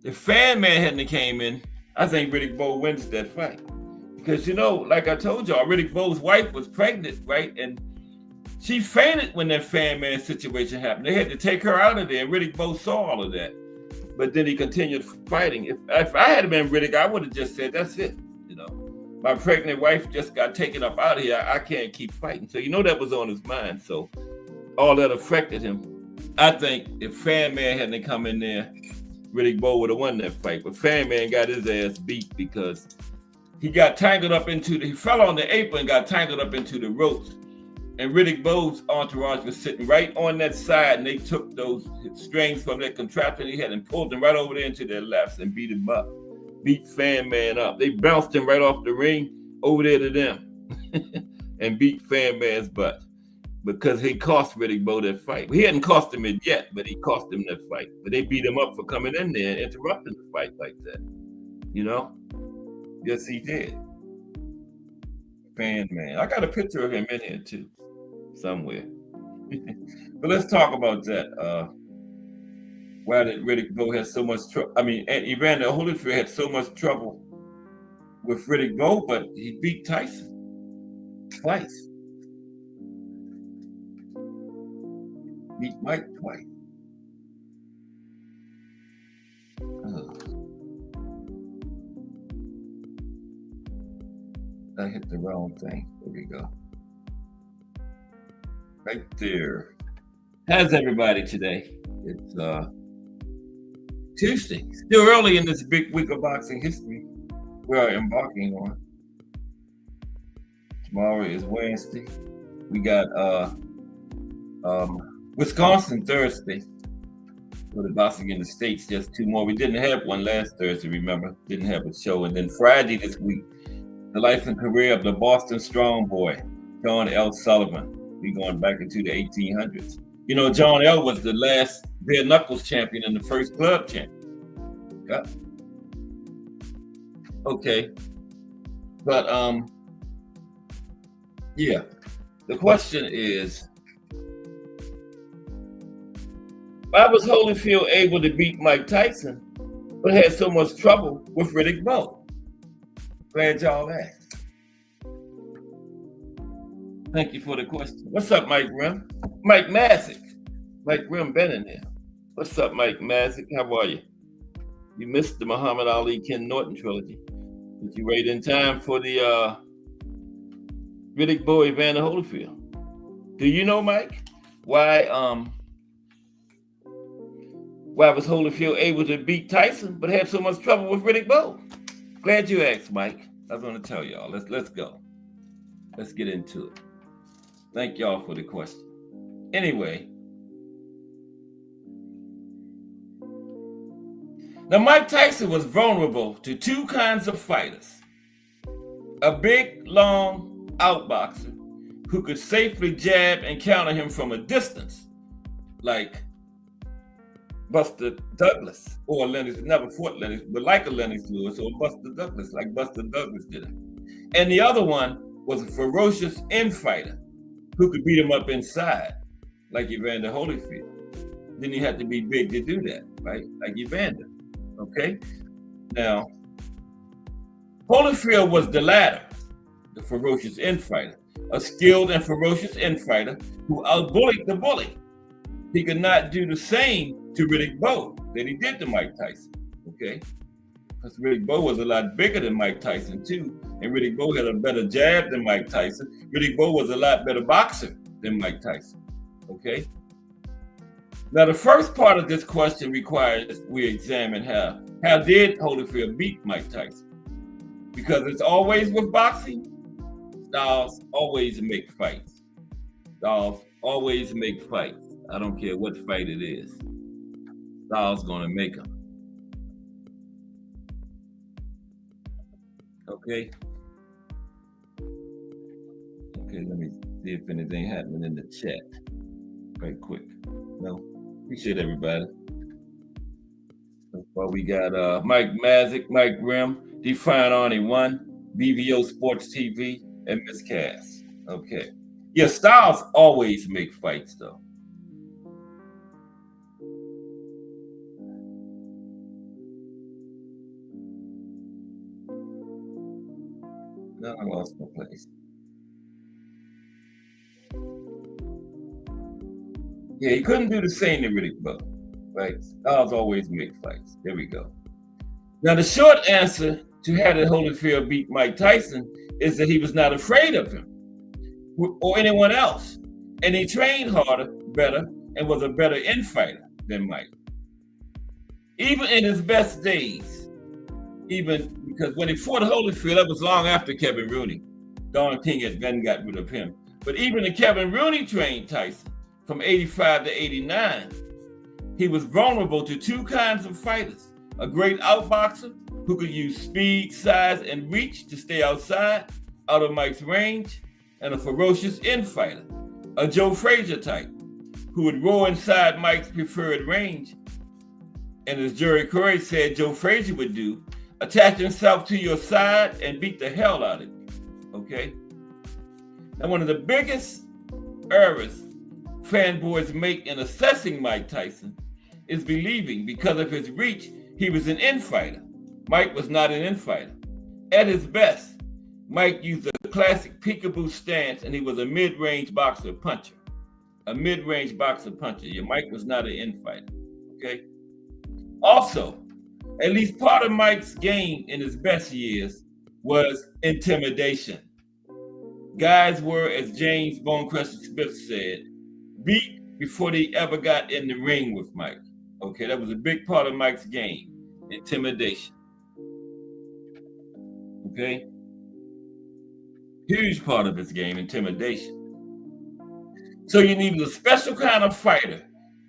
D: If Fan Man hadn't came in, I think Riddick Bowe wins that fight. Because, like I told y'all, Riddick Bowe's wife was pregnant, right? And she fainted when that Fan Man situation happened. They had to take her out of there, and Riddick Bowe saw all of that. But then he continued fighting. If I had been Riddick, I would have just said, that's it. My pregnant wife just got taken up out of here. I can't keep fighting. So that was on his mind. So all that affected him. I think if Fan Man hadn't come in there, Riddick Bowe would have won that fight. But Fan Man got his ass beat because he got tangled up he fell on the apron and got tangled up into the ropes. And Riddick Bowe's entourage was sitting right on that side, and they took those strings from that contraption he had and pulled them right over there into their laps and beat him up. Beat Fan Man up. They bounced him right off the ring over there to them and beat Fan Man's butt because he cost Riddick Bowe that fight. He hadn't cost him it yet, but he cost him that fight. But they beat him up for coming in there and interrupting the fight like that. Yes, he did. Fan Man. I got a picture of him in here too, somewhere. But let's talk about that. Why did Riddick Bowe have so much trouble? I mean, Evander Holyfield had so much trouble with Riddick Bowe, but he beat Tyson twice. Beat Mike twice. I hit the wrong thing. There we go. Right there. How's everybody today? It's Tuesday. Still early in this big week of boxing history we're embarking on. Tomorrow is Wednesday. We got Wisconsin Thursday. For the boxing in the States, just two more. We didn't have one last Thursday, remember? Didn't have a show. And then Friday this week, the life and career of the Boston Strong Boy, John L. Sullivan. We're going back into the 1800s. John L. was the last bare knuckles champion and the first club champion. Yeah. Okay. But, yeah. The question is, why was Holyfield able to beat Mike Tyson, but had so much trouble with Riddick Bowe? Glad y'all asked. Thank you for the question. What's up, Mike Rim? Mike Masick. Mike Rim been in there. What's up, Mike Masick? How are you? You missed the Muhammad Ali Ken Norton trilogy. Did you wait in time for the Riddick Bowe Evander Holyfield? Do you know, Mike, why was Holyfield able to beat Tyson but had so much trouble with Riddick Bowe? Glad you asked, Mike. I was going to tell y'all. Let's go. Let's get into it. Thank y'all for the question. Anyway, Now, Mike Tyson was vulnerable to two kinds of fighters. A big, long outboxer who could safely jab and counter him from a distance, like Buster Douglas, or Lennox, never fought Lennox, but like a Lennox Lewis or Buster Douglas, like Buster Douglas did it. And the other one was a ferocious infighter who could beat him up inside, like Evander Holyfield. Then you had to be big to do that, right? Like Evander, okay? Now, Holyfield was the latter, the ferocious infighter, a skilled and ferocious infighter who outbullied the bully. He could not do the same to Riddick Bowe that he did to Mike Tyson, okay? Because Riddick Bowe was a lot bigger than Mike Tyson too, and Riddick Bowe had a better jab than Mike Tyson. Riddick Bowe was a lot better boxer than Mike Tyson, okay? Now the first part of this question requires we examine how did Holyfield beat Mike Tyson? Because it's always with boxing, styles always make fights. Styles always make fights. I don't care what fight it is. Styles gonna make them. Okay. Okay, let me see if anything happened in the chat. Right quick. No. Appreciate everybody. So far we got Mike Mazik, Mike Grimm, Define Arnie 1, BVO Sports TV, and Miss Cass. Okay. Yeah, styles always make fights though. No, I lost my place. Yeah, he couldn't do the same to Riddick Bowe, right? Styles always make fights. There we go. Now, the short answer to how did Holyfield beat Mike Tyson is that he was not afraid of him or anyone else. And he trained harder, better, and was a better infighter than Mike. Even in his best days, even because when he fought Holyfield, that was long after Kevin Rooney. Don King had then got rid of him. But even the Kevin Rooney trained Tyson from 85 to 89, he was vulnerable to two kinds of fighters. A great outboxer who could use speed, size, and reach to stay outside, out of Mike's range, and a ferocious infighter, a Joe Frazier type, who would roar inside Mike's preferred range. And as Jerry Curry said Joe Frazier would do, attach himself to your side and beat the hell out of you, okay? Now, one of the biggest errors fanboys make in assessing Mike Tyson is believing because of his reach, he was an infighter. Mike was not an infighter. At his best, Mike used a classic peekaboo stance and he was a mid-range boxer puncher. A mid-range boxer puncher. Yeah, Mike was not an infighter, okay? Also, at least part of Mike's game in his best years was intimidation. Guys were, as James Bonecrusher Smith said, beat before they ever got in the ring with Mike. Okay, that was a big part of Mike's game, intimidation. Okay? Huge part of his game, intimidation. So you need a special kind of fighter.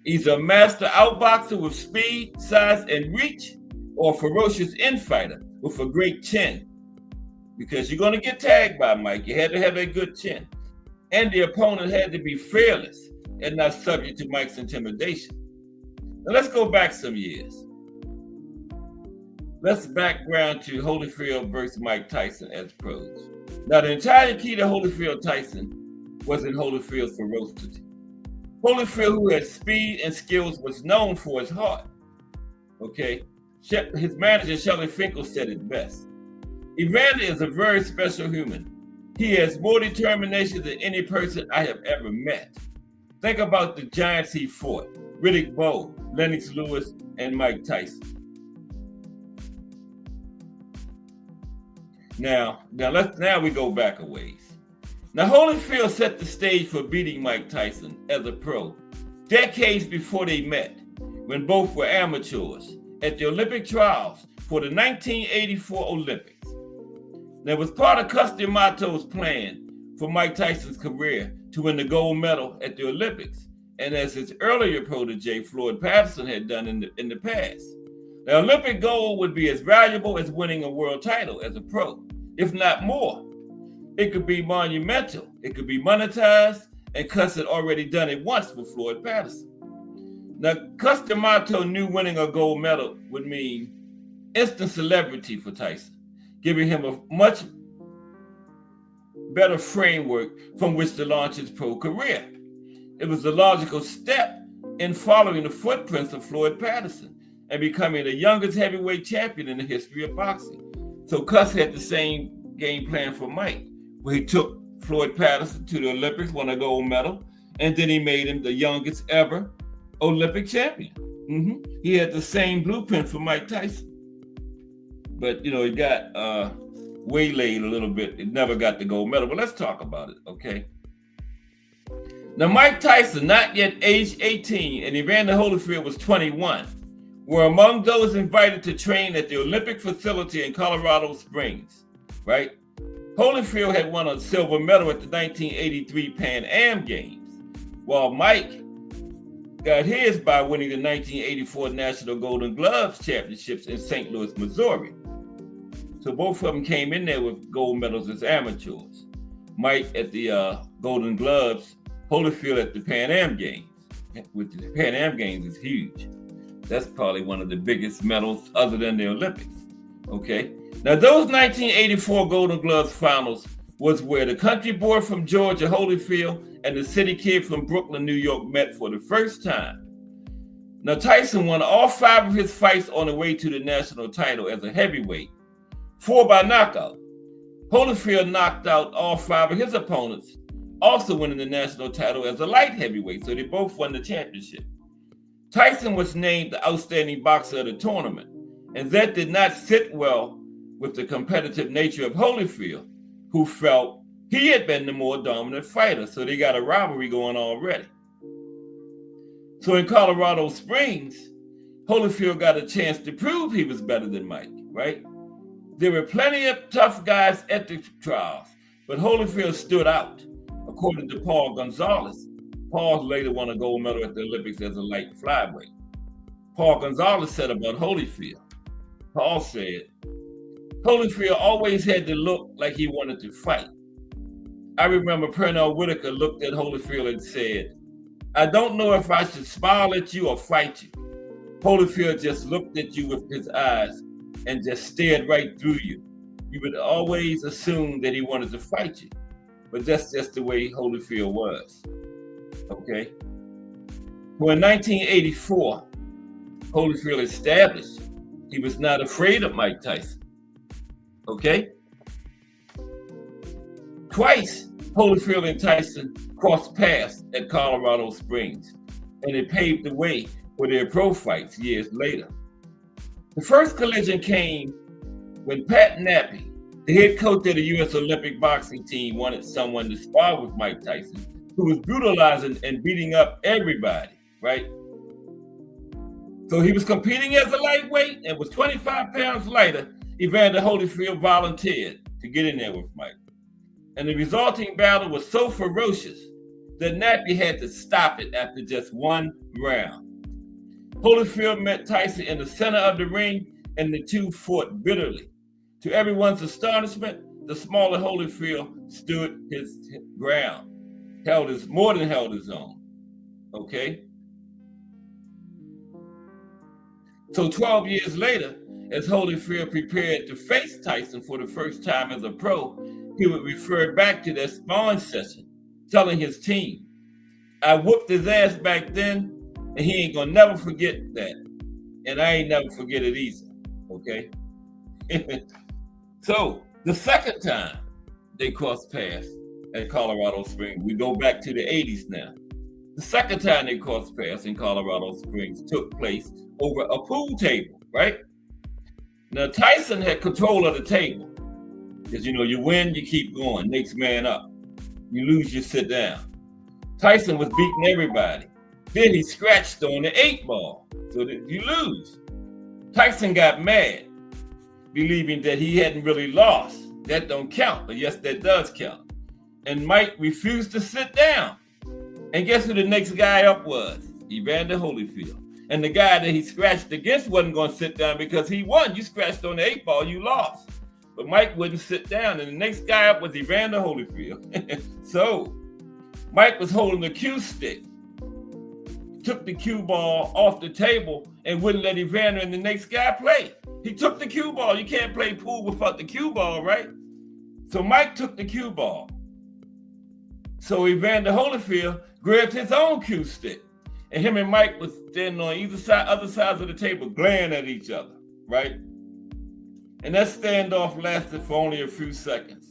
D: He's a master outboxer with speed, size, and reach, or a ferocious infighter with a great chin. Because you're going to get tagged by Mike. You had to have a good chin. And the opponent had to be fearless and not subject to Mike's intimidation. Now let's go back some years. Let's background to Holyfield versus Mike Tyson as pros. Now the entire key to Holyfield-Tyson was in Holyfield's ferocity. Holyfield, who had speed and skills, was known for his heart. Okay? His manager, Shelley Finkel, said it best. Evander is a very special human. He has more determination than any person I have ever met. Think about the giants he fought: Riddick Bowe, Lennox Lewis, and Mike Tyson. Now we go back a ways. Now Holyfield set the stage for beating Mike Tyson as a pro decades before they met, when both were amateurs at the Olympic trials for the 1984 Olympics. Now, it was part of Cus D'Amato's plan for Mike Tyson's career to win the gold medal at the Olympics, and as his earlier protege Floyd Patterson had done in the past. The Olympic gold would be as valuable as winning a world title as a pro, if not more. It could be monumental. It could be monetized, and Cuss had already done it once with Floyd Patterson. Now, Cus D'Amato knew winning a gold medal would mean instant celebrity for Tyson, giving him a much better framework from which to launch his pro career. It was the logical step in following the footprints of Floyd Patterson and becoming the youngest heavyweight champion in the history of boxing. So Cus had the same game plan for Mike, where he took Floyd Patterson to the Olympics, won a gold medal, and then he made him the youngest ever Olympic champion. He had the same blueprint for Mike Tyson. But, he got waylaid a little bit. It never got the gold medal. But let's talk about it, okay? Now, Mike Tyson, not yet age 18, and Evander Holyfield was 21, were among those invited to train at the Olympic facility in Colorado Springs, right? Holyfield had won a silver medal at the 1983 Pan Am Games, while Mike got his by winning the 1984 National Golden Gloves Championships in St. Louis, Missouri. So both of them came in there with gold medals as amateurs. Mike at the Golden Gloves, Holyfield at the Pan Am Games. With the Pan Am Games is huge. That's probably one of the biggest medals other than the Olympics. Okay. Now those 1984 Golden Gloves finals was where the country boy from Georgia, Holyfield, and the city kid from Brooklyn, New York met for the first time. Now Tyson won all 5 of his fights on the way to the national title as a heavyweight, 4 by knockout. Holyfield knocked out all 5 of his opponents, also winning the national title as a light heavyweight, so they both won the championship. Tyson was named the outstanding boxer of the tournament, and that did not sit well with the competitive nature of Holyfield, who felt he had been the more dominant fighter, so they got a rivalry going already. So in Colorado Springs, Holyfield got a chance to prove he was better than Mike, right? There were plenty of tough guys at the trials, but Holyfield stood out. According to Paul Gonzalez, Paul later won a gold medal at the Olympics as a light flyweight. Paul Gonzalez said about Holyfield, Paul said, Holyfield always had to look like he wanted to fight. I remember Pernell Whitaker looked at Holyfield and said, I don't know if I should smile at you or fight you. Holyfield just looked at you with his eyes and just stared right through you. You would always assume that he wanted to fight you, but that's just the way Holyfield was, okay? Well, in 1984, Holyfield established he was not afraid of Mike Tyson, okay? Twice, Holyfield and Tyson crossed paths at Colorado Springs, and it paved the way for their pro fights years later. The first collision came when Pat Nappy, the head coach of the U.S. Olympic boxing team, wanted someone to spar with Mike Tyson, who was brutalizing and beating up everybody, right? So he was competing as a lightweight and was 25 pounds lighter. Evander Holyfield volunteered to get in there with Mike. And the resulting battle was so ferocious that Nappy had to stop it after just 1 round. Holyfield met Tyson in the center of the ring, and the two fought bitterly. To everyone's astonishment, the smaller Holyfield stood his ground, more than held his own, okay? So 12 years later, as Holyfield prepared to face Tyson for the first time as a pro, he would refer back to that sparring session, telling his team, I whooped his ass back then, and he ain't gonna never forget that. And I ain't never forget it either, okay? So the second time they crossed paths at Colorado Springs, we go back to the 80s now. The second time they crossed paths in Colorado Springs took place over a pool table, right? Now Tyson had control of the table. Because you win, you keep going, next man up. You lose, you sit down. Tyson was beating everybody. Then he scratched on the 8 ball, so that you lose. Tyson got mad, believing that he hadn't really lost. That don't count, but yes, that does count. And Mike refused to sit down. And guess who the next guy up was? Evander Holyfield. And the guy that he scratched against wasn't going to sit down because he won. You scratched on the 8 ball, you lost. But Mike wouldn't sit down. And the next guy up was Evander Holyfield. So Mike was holding the cue stick, took the cue ball off the table and wouldn't let Evander and the next guy play. He took the cue ball. You can't play pool without the cue ball, right? So Mike took the cue ball. So Evander Holyfield grabbed his own cue stick. And him and Mike was standing on either side, other sides of the table, glaring at each other, right? And that standoff lasted for only a few seconds.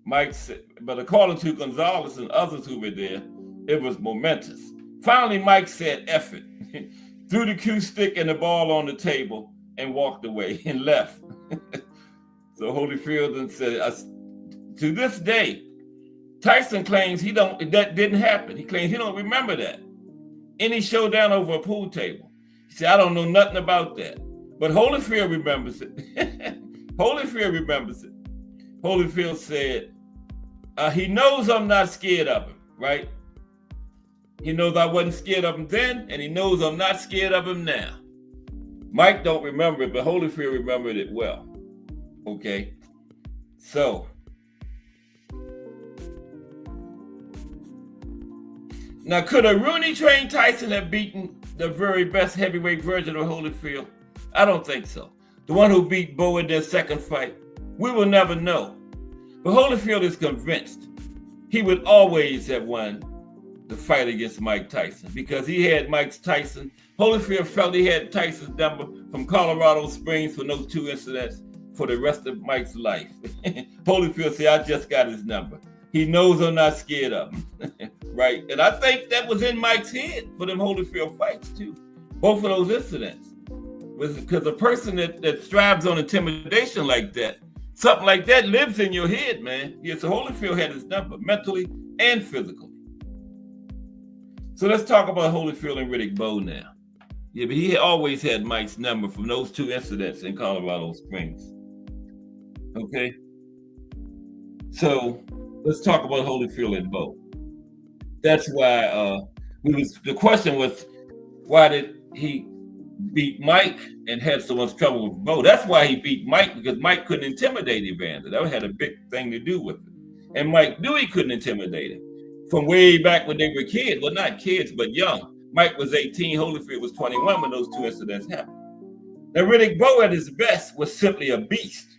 D: Mike said, but according to Gonzalez and others who were there, it was momentous. Finally, Mike said, F it, threw the cue stick and the ball on the table and walked away and left. So Holyfield then said, to this day, Tyson claims that didn't happen. He claims he don't remember that. Any showdown over a pool table. He said, I don't know nothing about that. But Holyfield remembers it. Holyfield remembers it. Holyfield said, he knows I'm not scared of him, right? He knows I wasn't scared of him then, and he knows I'm not scared of him now. Mike don't remember it, but Holyfield remembered it well. Okay? So, now, could a Rooney-trained Tyson have beaten the very best heavyweight version of Holyfield? I don't think so. The one who beat Bo in their second fight? We will never know. But Holyfield is convinced he would always have won the fight against Mike Tyson because he had Mike Tyson. Holyfield felt he had Tyson's number from Colorado Springs for those 2 incidents for the rest of Mike's life. Holyfield said, I just got his number. He knows I'm not scared of him, right? And I think that was in Mike's head for them Holyfield fights too. Both of those incidents was because a person that strives on intimidation like that, something like that lives in your head, man. Yeah, so Holyfield had his number mentally and physically. So let's talk about Holyfield and Riddick Bowe now. Yeah, but he always had Mike's number from those 2 incidents in Colorado Springs. Okay? So let's talk about Holyfield and Bowe. That's why the question was, why did he beat Mike and had so much trouble with Bowe? That's why he beat Mike, because Mike couldn't intimidate Evander. That had a big thing to do with it. And Mike knew he couldn't intimidate him from way back when they were kids. Well, not kids, but young. Mike was 18, Holyfield was 21 when those 2 incidents happened. Now, Riddick Bowe at his best was simply a beast.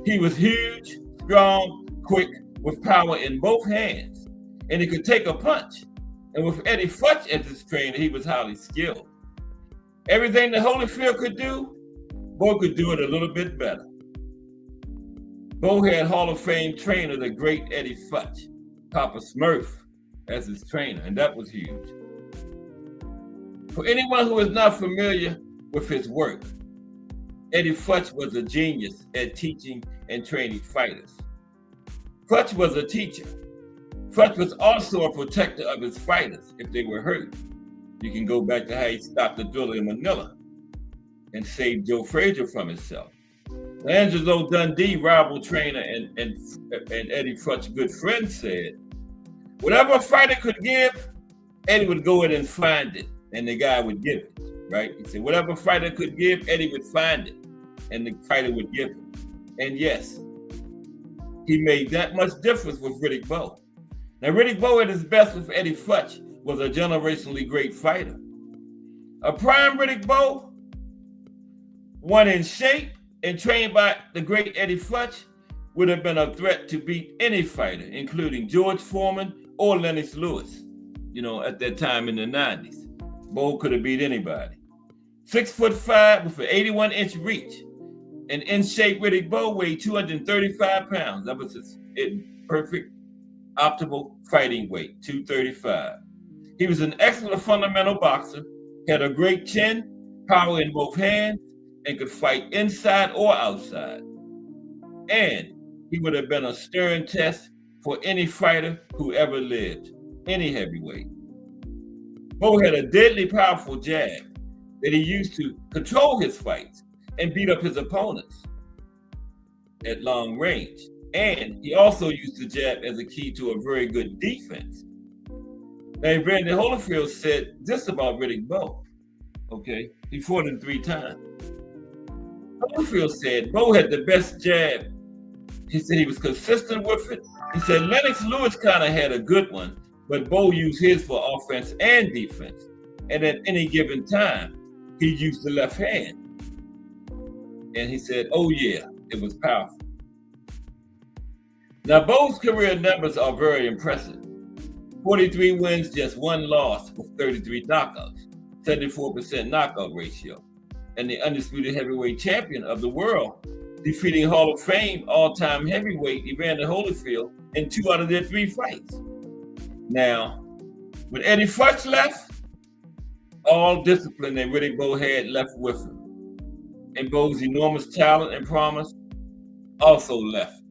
D: He was huge, strong, quick, with power in both hands, and he could take a punch. And with Eddie Futch as his trainer, he was highly skilled. Everything that Holyfield could do, Bowe could do it a little bit better. Bowe had Hall of Fame trainer, the great Eddie Futch, Papa Smurf, as his trainer, and that was huge. For anyone who is not familiar with his work, Eddie Futch was a genius at teaching and training fighters. Futch was a teacher. Futch was also a protector of his fighters if they were hurt. You can go back to how he stopped the Thriller in Manila and saved Joe Frazier from himself. Angelo Dundee, rival trainer and Eddie Futch's good friend, said, whatever a fighter could give, Eddie would go in and find it, and the guy would give it, right? He said, whatever a fighter could give, Eddie would find it, and the fighter would give it. And yes, he made that much difference with Riddick Bowe. Now, Riddick Bowe at his best with Eddie Futch was a generationally great fighter. A prime Riddick Bowe, one in shape and trained by the great Eddie Futch, would have been a threat to beat any fighter, including George Foreman or Lennox Lewis, at that time in the 90s. Bowe could have beat anybody. 6'5" with an 81-inch reach. And in shape, Riddick Bowe weighed 235 pounds. That was his perfect, optimal fighting weight, 235. He was an excellent fundamental boxer, had a great chin, power in both hands, and could fight inside or outside. And he would have been a stern test for any fighter who ever lived, any heavyweight. Bowe had a deadly powerful jab that he used to control his fights and beat up his opponents at long range. And he also used the jab as a key to a very good defense. Now, Evander Holyfield said this about Riddick Bowe. Okay, he fought him 3 times. Holyfield said Bo had the best jab. He said he was consistent with it. He said Lennox Lewis kind of had a good one, but Bo used his for offense and defense. And at any given time, he used the left hand. And he said, oh yeah, it was powerful. Now, Bo's career numbers are very impressive. 43 wins, just 1 loss with 33 knockouts, 74% knockout ratio, and the undisputed heavyweight champion of the world, defeating Hall of Fame all-time heavyweight Evander Holyfield in 2 out of their 3 fights. Now, when Eddie Futch left, all discipline that Riddick Bowe had left with him. And Bowe's enormous talent and promise also left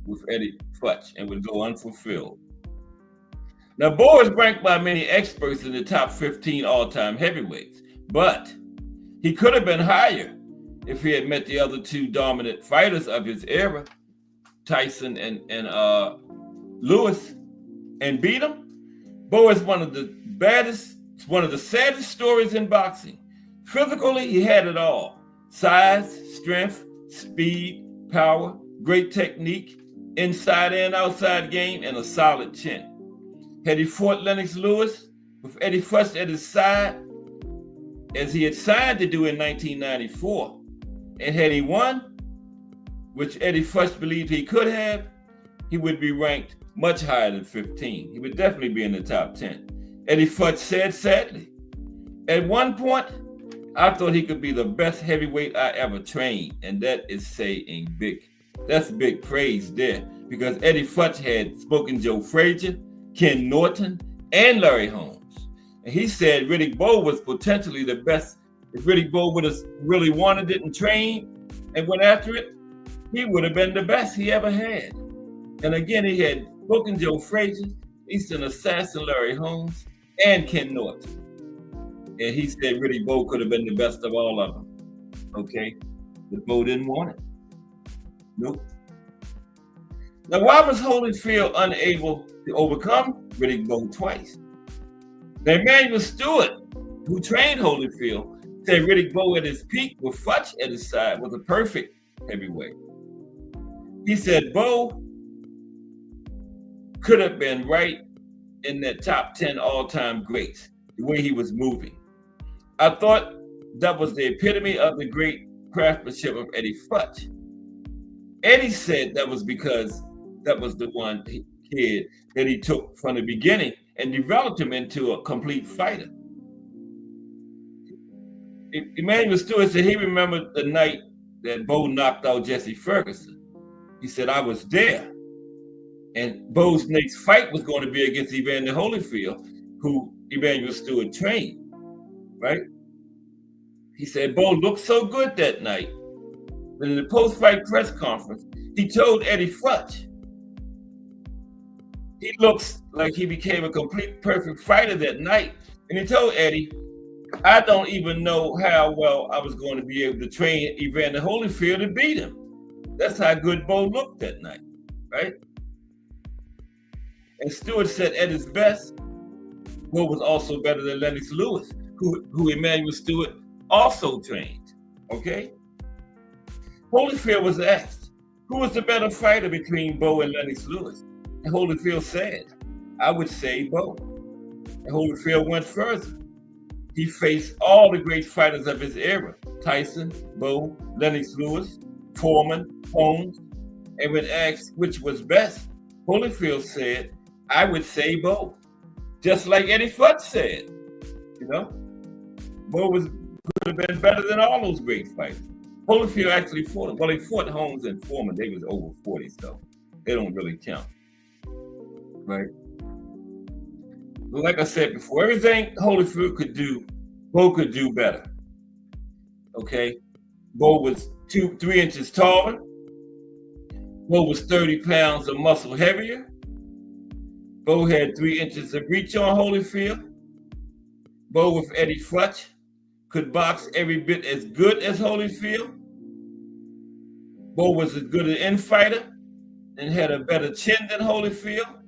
D: with Eddie Futch and would go unfulfilled. Now, Bowe is ranked by many experts in the top 15 all-time heavyweights, but he could have been higher if he had met the other 2 dominant fighters of his era, Tyson and Lewis, and beat him. Bowe is one of the saddest stories in boxing. Physically, he had it all: size, strength, speed, power, great technique, inside and outside game, and a solid chin. Had he fought Lennox Lewis with Eddie Futch at his side, as he had signed to do in 1994, and had he won, which Eddie Futch believed he could have, he would be ranked much higher than 15. He would definitely be in the top 10. Eddie Futch said sadly, at one point, I thought he could be the best heavyweight I ever trained, and that is saying big. That's big praise there, because Eddie Futch had spoken Joe Frazier, Ken Norton, and Larry Holmes. And he said Riddick Bowe was potentially the best. If Riddick Bowe would have really wanted it and trained and went after it, he would have been the best he ever had. And again, he had spoken Joe Frazier, Eastern Assassin Larry Holmes, and Ken Norton. And he said Riddick Bowe could have been the best of all of them. Okay? But Bowe didn't want it. Nope. Now, why was Holyfield unable to overcome Riddick Bowe twice? Now, Emanuel Stewart, who trained Holyfield, said Riddick Bowe at his peak with Futch at his side was a perfect heavyweight. He said Bowe could have been right in that top 10 all-time greats, the way he was moving. I thought that was the epitome of the great craftsmanship of Eddie Futch. Eddie said that was because that was the one kid that he took from the beginning and developed him into a complete fighter. Emanuel Stewart said he remembered the night that Bowe knocked out Jesse Ferguson. He said, I was there. And Bowe's next fight was going to be against Evander Holyfield, who Emanuel Stewart trained, right? He said, Bowe looked so good that night. And in the post-fight press conference, he told Eddie Futch, he looks like he became a complete perfect fighter that night. And he told Eddie, I don't even know how well I was going to be able to train Evander Holyfield to beat him. That's how good Bowe looked that night, right? And Stewart said at his best, Bowe was also better than Lennox Lewis, who Emanuel Stewart also trained, okay? Holyfield was asked, who was the better fighter between Bowe and Lennox Lewis? And Holyfield said, I would say Bowe. And Holyfield went further. He faced all the great fighters of his era, Tyson, Bowe, Lennox Lewis, Foreman, Holmes. And when asked which was best, Holyfield said, I would say Bowe. Just like Eddie Futch said, you know? Bowe could have been better than all those great fighters. Holyfield actually fought him. Well, he fought Holmes and Foreman. They was over 40, so they don't really count, right? But like I said before, everything Holyfield could do, Bowe could do better, okay? Bowe was 3 inches taller. Bowe was 30 pounds of muscle heavier. Bowe had 3 inches of reach on Holyfield. Bowe with Eddie Futch could box every bit as good as Holyfield. Bowe was as good an infighter and had a better chin than Holyfield.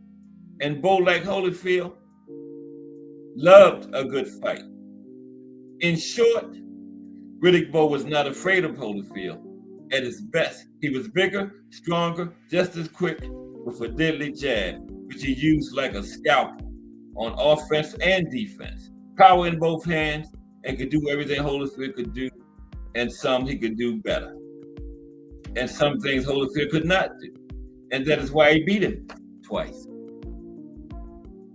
D: And Bowe, like Holyfield, loved a good fight. In short, Riddick Bowe was not afraid of Holyfield. At his best, he was bigger, stronger, just as quick, with a deadly jab, which he used like a scalpel on offense and defense. Power in both hands, and could do everything Holyfield could do, and some he could do better. And some things Holyfield could not do. And that is why he beat him twice.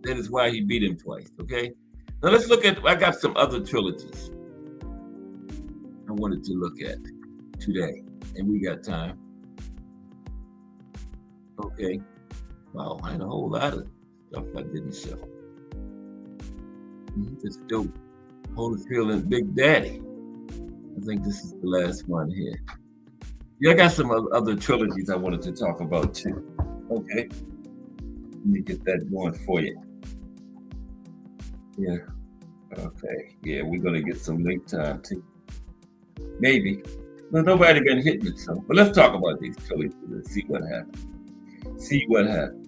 D: That is why he beat him twice, okay? Now let's look at, I got some other trilogies I wanted to look at today, and we got time. Okay. Wow, I had a whole lot of stuff I didn't show. It's dope. Holyfield and Big Daddy. I think this is the last one here. Yeah, I got some other trilogies I wanted to talk about too. Okay. Let me get that going for you. Yeah. Okay. Yeah, we're gonna get some link time too. Maybe. No, nobody been hitting it, so. But let's talk about these trilogies and see what happens.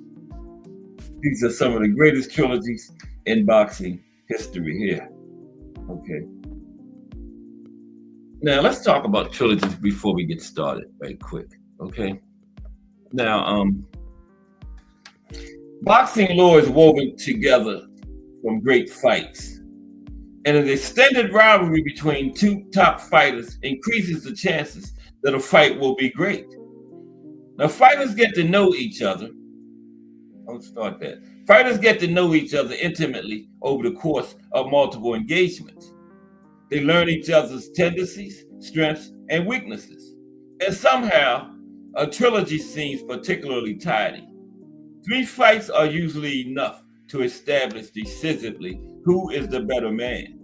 D: These are some of the greatest trilogies in boxing history here. Okay. Now let's talk about trilogies before we get started, right quick. Okay. Now, boxing lore is woven together from great fights, and an extended rivalry between two top fighters increases the chances that a fight will be great. Now, fighters get to know each other. Don't start that. Fighters get to know each other intimately over the course of multiple engagements. They learn each other's tendencies, strengths, and weaknesses. And somehow, a trilogy seems particularly tidy. 3 fights are usually enough to establish decisively who is the better man.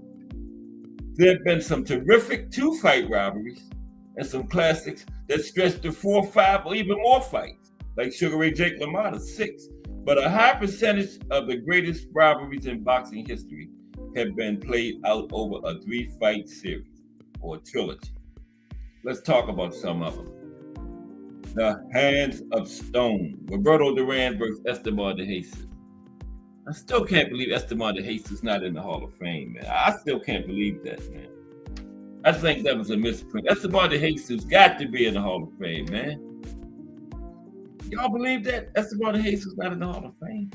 D: There have been some terrific 2-fight rivalries and some classics that stretch to 4, 5, or even more fights, like Sugar Ray Jake LaMotta's 6. But a high percentage of the greatest rivalries in boxing history have been played out over a 3-fight series or trilogy. Let's talk about some of them. The Hands of Stone, Roberto Duran versus Esteban de Jesus. I still can't believe Esteban de Jesus is not in the Hall of Fame, man. I still can't believe that, man. I think that was a misprint. Esteban de Jesus got to be in the Hall of Fame, man. Y'all believe that? Esteban de Jesus not in the Hall of Fame?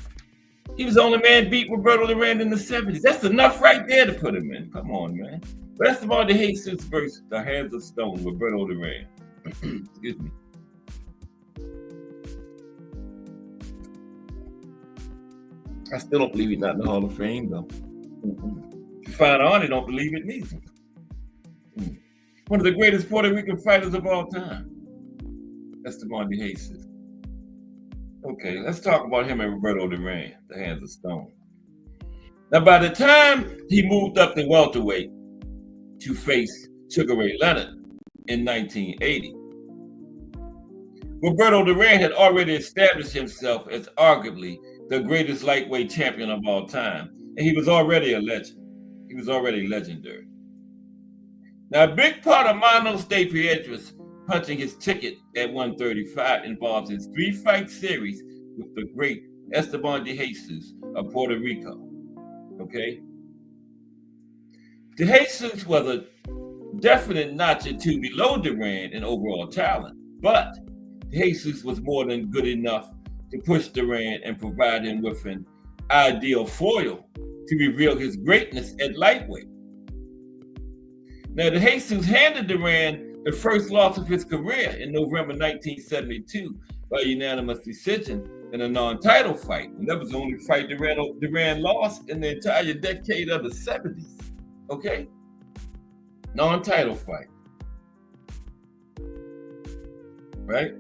D: He was the only man beat Roberto Duran in the 70s. That's enough right there to put him in. Come on, man. But Esteban de Jesus versus the Hands of Stone, Roberto Duran. Excuse me. I still don't believe he's not in the Hall of Fame, though. If you find Arnie don't believe it neither. One of the greatest Puerto Rican fighters of all time. Esteban de Jesus. Okay, let's talk about him and Roberto Duran, the Hands of Stone. Now, by the time he moved up to welterweight to face Sugar Ray Leonard in 1980, Roberto Duran had already established himself as arguably the greatest lightweight champion of all time, and he was already a legend. He was already legendary. Now, a big part of Manos de Piedras punching his ticket at 135 involves his 3-fight series with the great Esteban de Jesus of Puerto Rico. Okay? De Jesus was a definite notch or 2 below Duran in overall talent, but de Jesus was more than good enough to push Duran and provide him with an ideal foil to reveal his greatness at lightweight. Now, de Jesus handed Duran the first loss of his career in November 1972 by unanimous decision in a non-title fight. And that was the only fight Duran lost in the entire decade of the 70s. Okay? Non-title fight. Right?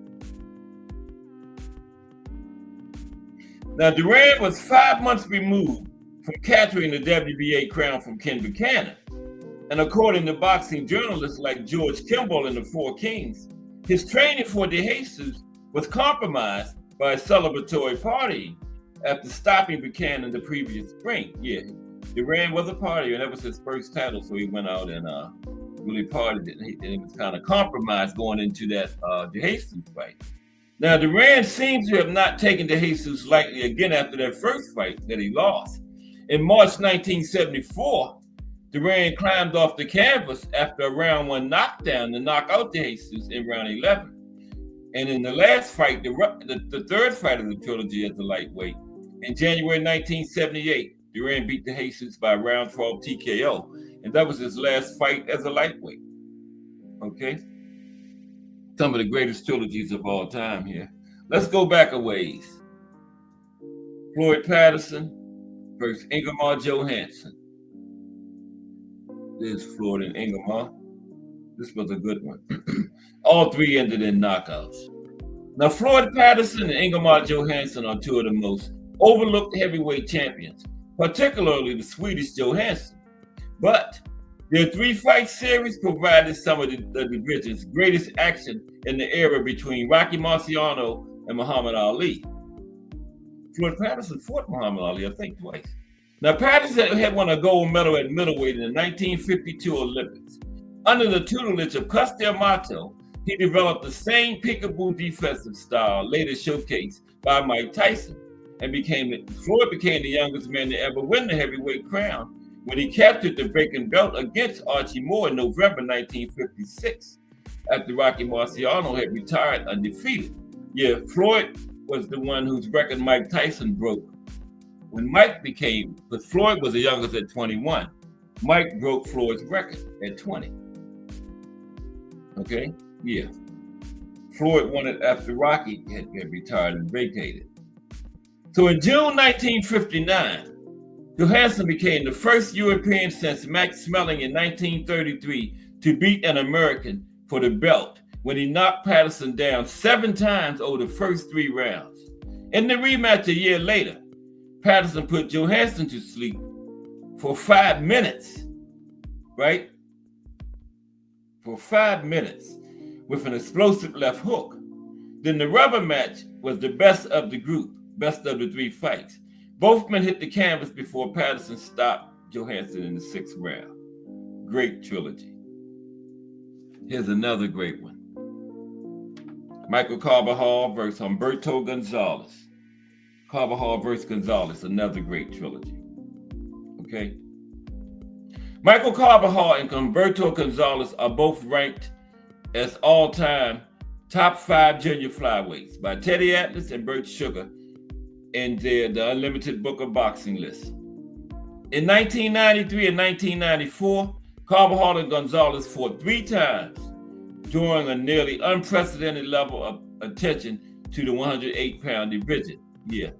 D: Now, Duran was 5 months removed from capturing the WBA crown from Ken Buchanan. And according to boxing journalists like George Kimball in the Four Kings, his training for de Jesus was compromised by a celebratory party after stopping Buchanan the previous spring. Yeah, Duran was a partier, and that was his first title, so he went out and really partied it, and it was kind of compromised going into that de Jesus fight. Now, Duran seems to have not taken de Jesus lightly again after that first fight that he lost. In March 1974, Duran climbed off the canvas after a round 1 knockdown to knock out De Jesus in round 11. And in the last fight, the third fight of the trilogy as a lightweight, in January 1978, Duran beat De Jesus by round 12 TKO. And that was his last fight as a lightweight. Okay? Some of the greatest trilogies of all time here. Let's go back a ways. Floyd Patterson versus Ingemar Johansson. There's Floyd and Ingemar. This was a good one. All three ended in knockouts. Now, Floyd Patterson and Ingemar Johansson are two of the most overlooked heavyweight champions, particularly the Swedish Johansson. But their 3-fight series provided some of the division's greatest action in the era between Rocky Marciano and Muhammad Ali. Floyd Patterson fought Muhammad Ali, I think, twice. Now, Patterson had won a gold medal at middleweight in the 1952 Olympics. Under the tutelage of Custer Amato, he developed the same peekaboo defensive style later showcased by Mike Tyson, and Floyd became the youngest man to ever win the heavyweight crown when he captured the vacant belt against Archie Moore in November 1956, after Rocky Marciano had retired undefeated. Yeah, Floyd was the one whose record Mike Tyson broke. But Floyd was the youngest at 21. Mike broke Floyd's record at 20. Okay? Yeah. Floyd won it after Rocky had retired and vacated. So in June 1959, Johansson became the first European since Max Schmeling in 1933 to beat an American for the belt when he knocked Patterson down 7 times over the first 3 rounds. In the rematch a year later, Patterson put Johansson to sleep for 5 minutes, right? For 5 minutes with an explosive left hook. Then the rubber match was the best of the group, best of the 3 fights. Both men hit the canvas before Patterson stopped Johansson in the 6th round. Great trilogy. Here's another great one. Michael Carbajal versus Humberto Gonzalez. Carbajal versus Gonzalez, another great trilogy. Okay? Michael Carbajal and Humberto Gonzalez are both ranked as all-time top 5 junior flyweights by Teddy Atlas and Bert Sugar in the Unlimited Book of Boxing list. In 1993 and 1994, Carbajal and Gonzalez fought 3 times, drawing a nearly unprecedented level of attention to the 108-pound division. Yeah,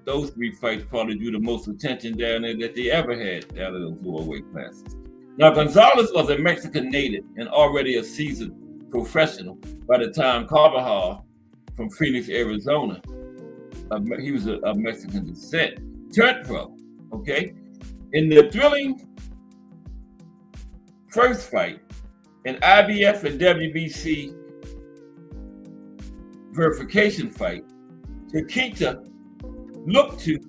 D: those 3 fights probably drew the most attention down there that they ever had out of those lower weight classes. Now, Gonzalez was a Mexican native and already a seasoned professional by the time Carbajal from Phoenix, Arizona, he was of Mexican descent, turned pro, okay? In the thrilling first fight, an IBF and WBC verification fight, Chiquita looked to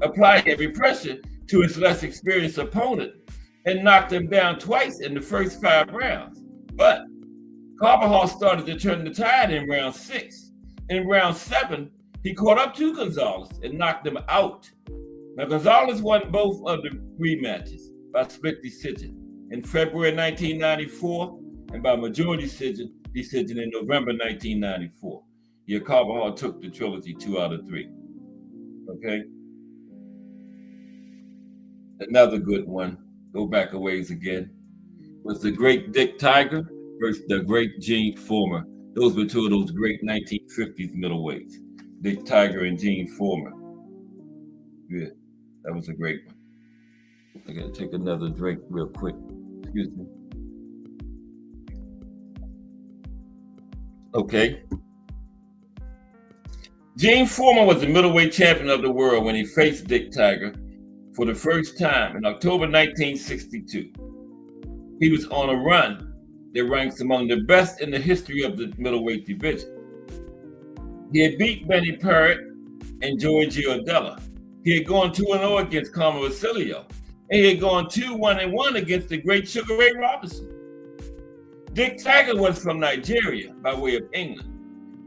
D: apply heavy pressure to his less experienced opponent and knocked him down twice in the first 5 rounds. But Carbajal started to turn the tide in round 6. In round 7, he caught up to Gonzalez and knocked him out. Now, Gonzalez won both of the rematches by split decision in February 1994 and by majority decision in November 1994. Yeah, Carbajal took the trilogy 2 out of 3. Okay? Another good one, go back a ways again, was the great Dick Tiger versus the great Gene Foreman. Those were 2 of those great 1950s middleweights, Dick Tiger and Gene Foreman. Yeah, that was a great one. I gotta take another drink real quick. Excuse me. Okay. Gene Foreman was the middleweight champion of the world when he faced Dick Tiger for the first time in October 1962. He was on a run that ranks among the best in the history of the middleweight division. He had beat Benny Parrott and Joey Giordella. He had gone 2-0 against Carmen Vasilio, and he had gone 2-1-1 against the great Sugar Ray Robinson. Dick Tiger was from Nigeria by way of England.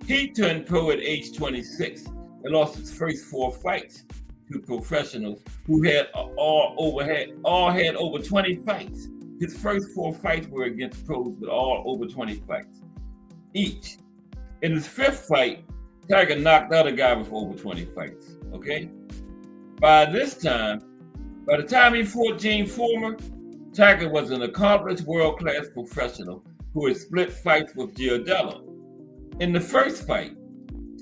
D: He turned pro at age 26 and lost his first 4 fights. to professionals who had over 20 fights. His first 4 fights were against pros with all over 20 fights each. In his 5th fight, Tiger knocked out a guy with over 20 fights. Okay. By the time he fought Gene Fullmer, Tiger was an accomplished world-class professional who had split fights with Giardello. In the first fight,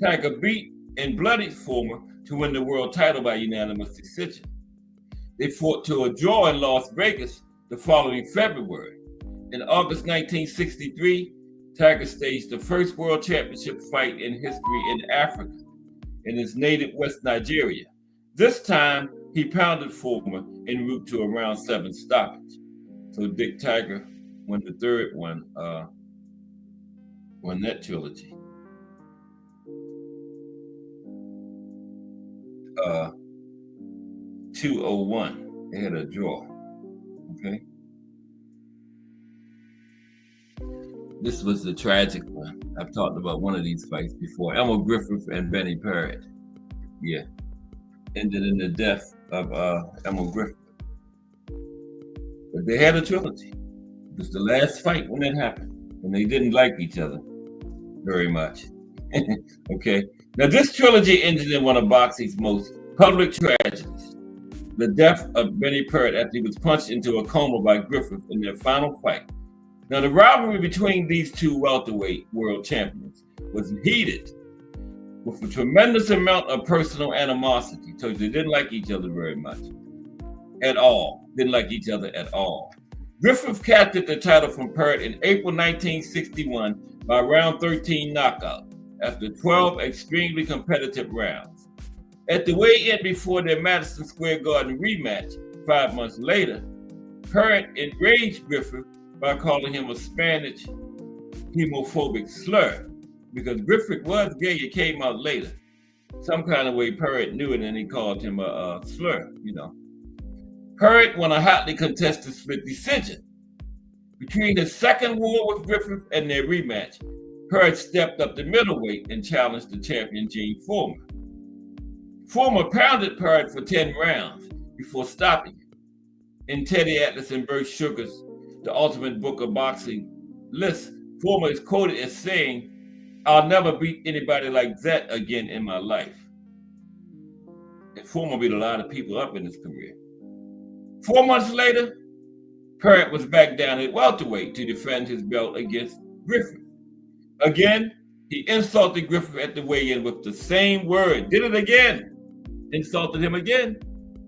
D: Tiger beat and bloodied Fullmer to win the world title by unanimous decision. They fought to a draw in Las Vegas the following February. In August 1963, Tiger staged the first world championship fight in history in Africa, in his native West Nigeria. This time, he pounded Fullmer en route to a round 7 stoppage. So Dick Tiger won the 3rd one, won that trilogy. 201. They had a draw. Okay. This was the tragic one. I've talked about one of these fights before. Elmer Griffith and Benny Parrott. Yeah. Ended in the death of Elmer Griffith. But they had a trilogy. It was the last fight when that happened. And they didn't like each other very much. Okay. Now this trilogy ended in one of boxing's most public tragedies. The death of Benny Parrott after he was punched into a coma by Griffith in their final fight. Now the rivalry between these two welterweight world champions was heated with a tremendous amount of personal animosity. So they didn't like each other very much. At all. Didn't like each other at all. Griffith captured the title from Parrott in April 1961 by round 13 knockout after 12 extremely competitive rounds. At the weigh-in before their Madison Square Garden rematch 5 months later, Parrott enraged Griffith by calling him a Spanish homophobic slur because Griffith was gay. It came out later. Some kind of way Parrott knew it and he called him a slur, you know. Parrott won a hotly contested split decision. Between his second war with Griffith and their rematch, Parrott stepped up to middleweight and challenged the champion Gene Fullmer. Fullmer pounded Parrott for 10 rounds before stopping him. In Teddy Atlas and Bert Sugar's The Ultimate Book of Boxing list, Fullmer is quoted as saying, "I'll never beat anybody like that again in my life." And Fullmer beat a lot of people up in his career. 4 months later, Parrott was back down at welterweight to defend his belt against Griffith. Again, he insulted Griffith at the weigh-in with the same word. Did it again. Insulted him again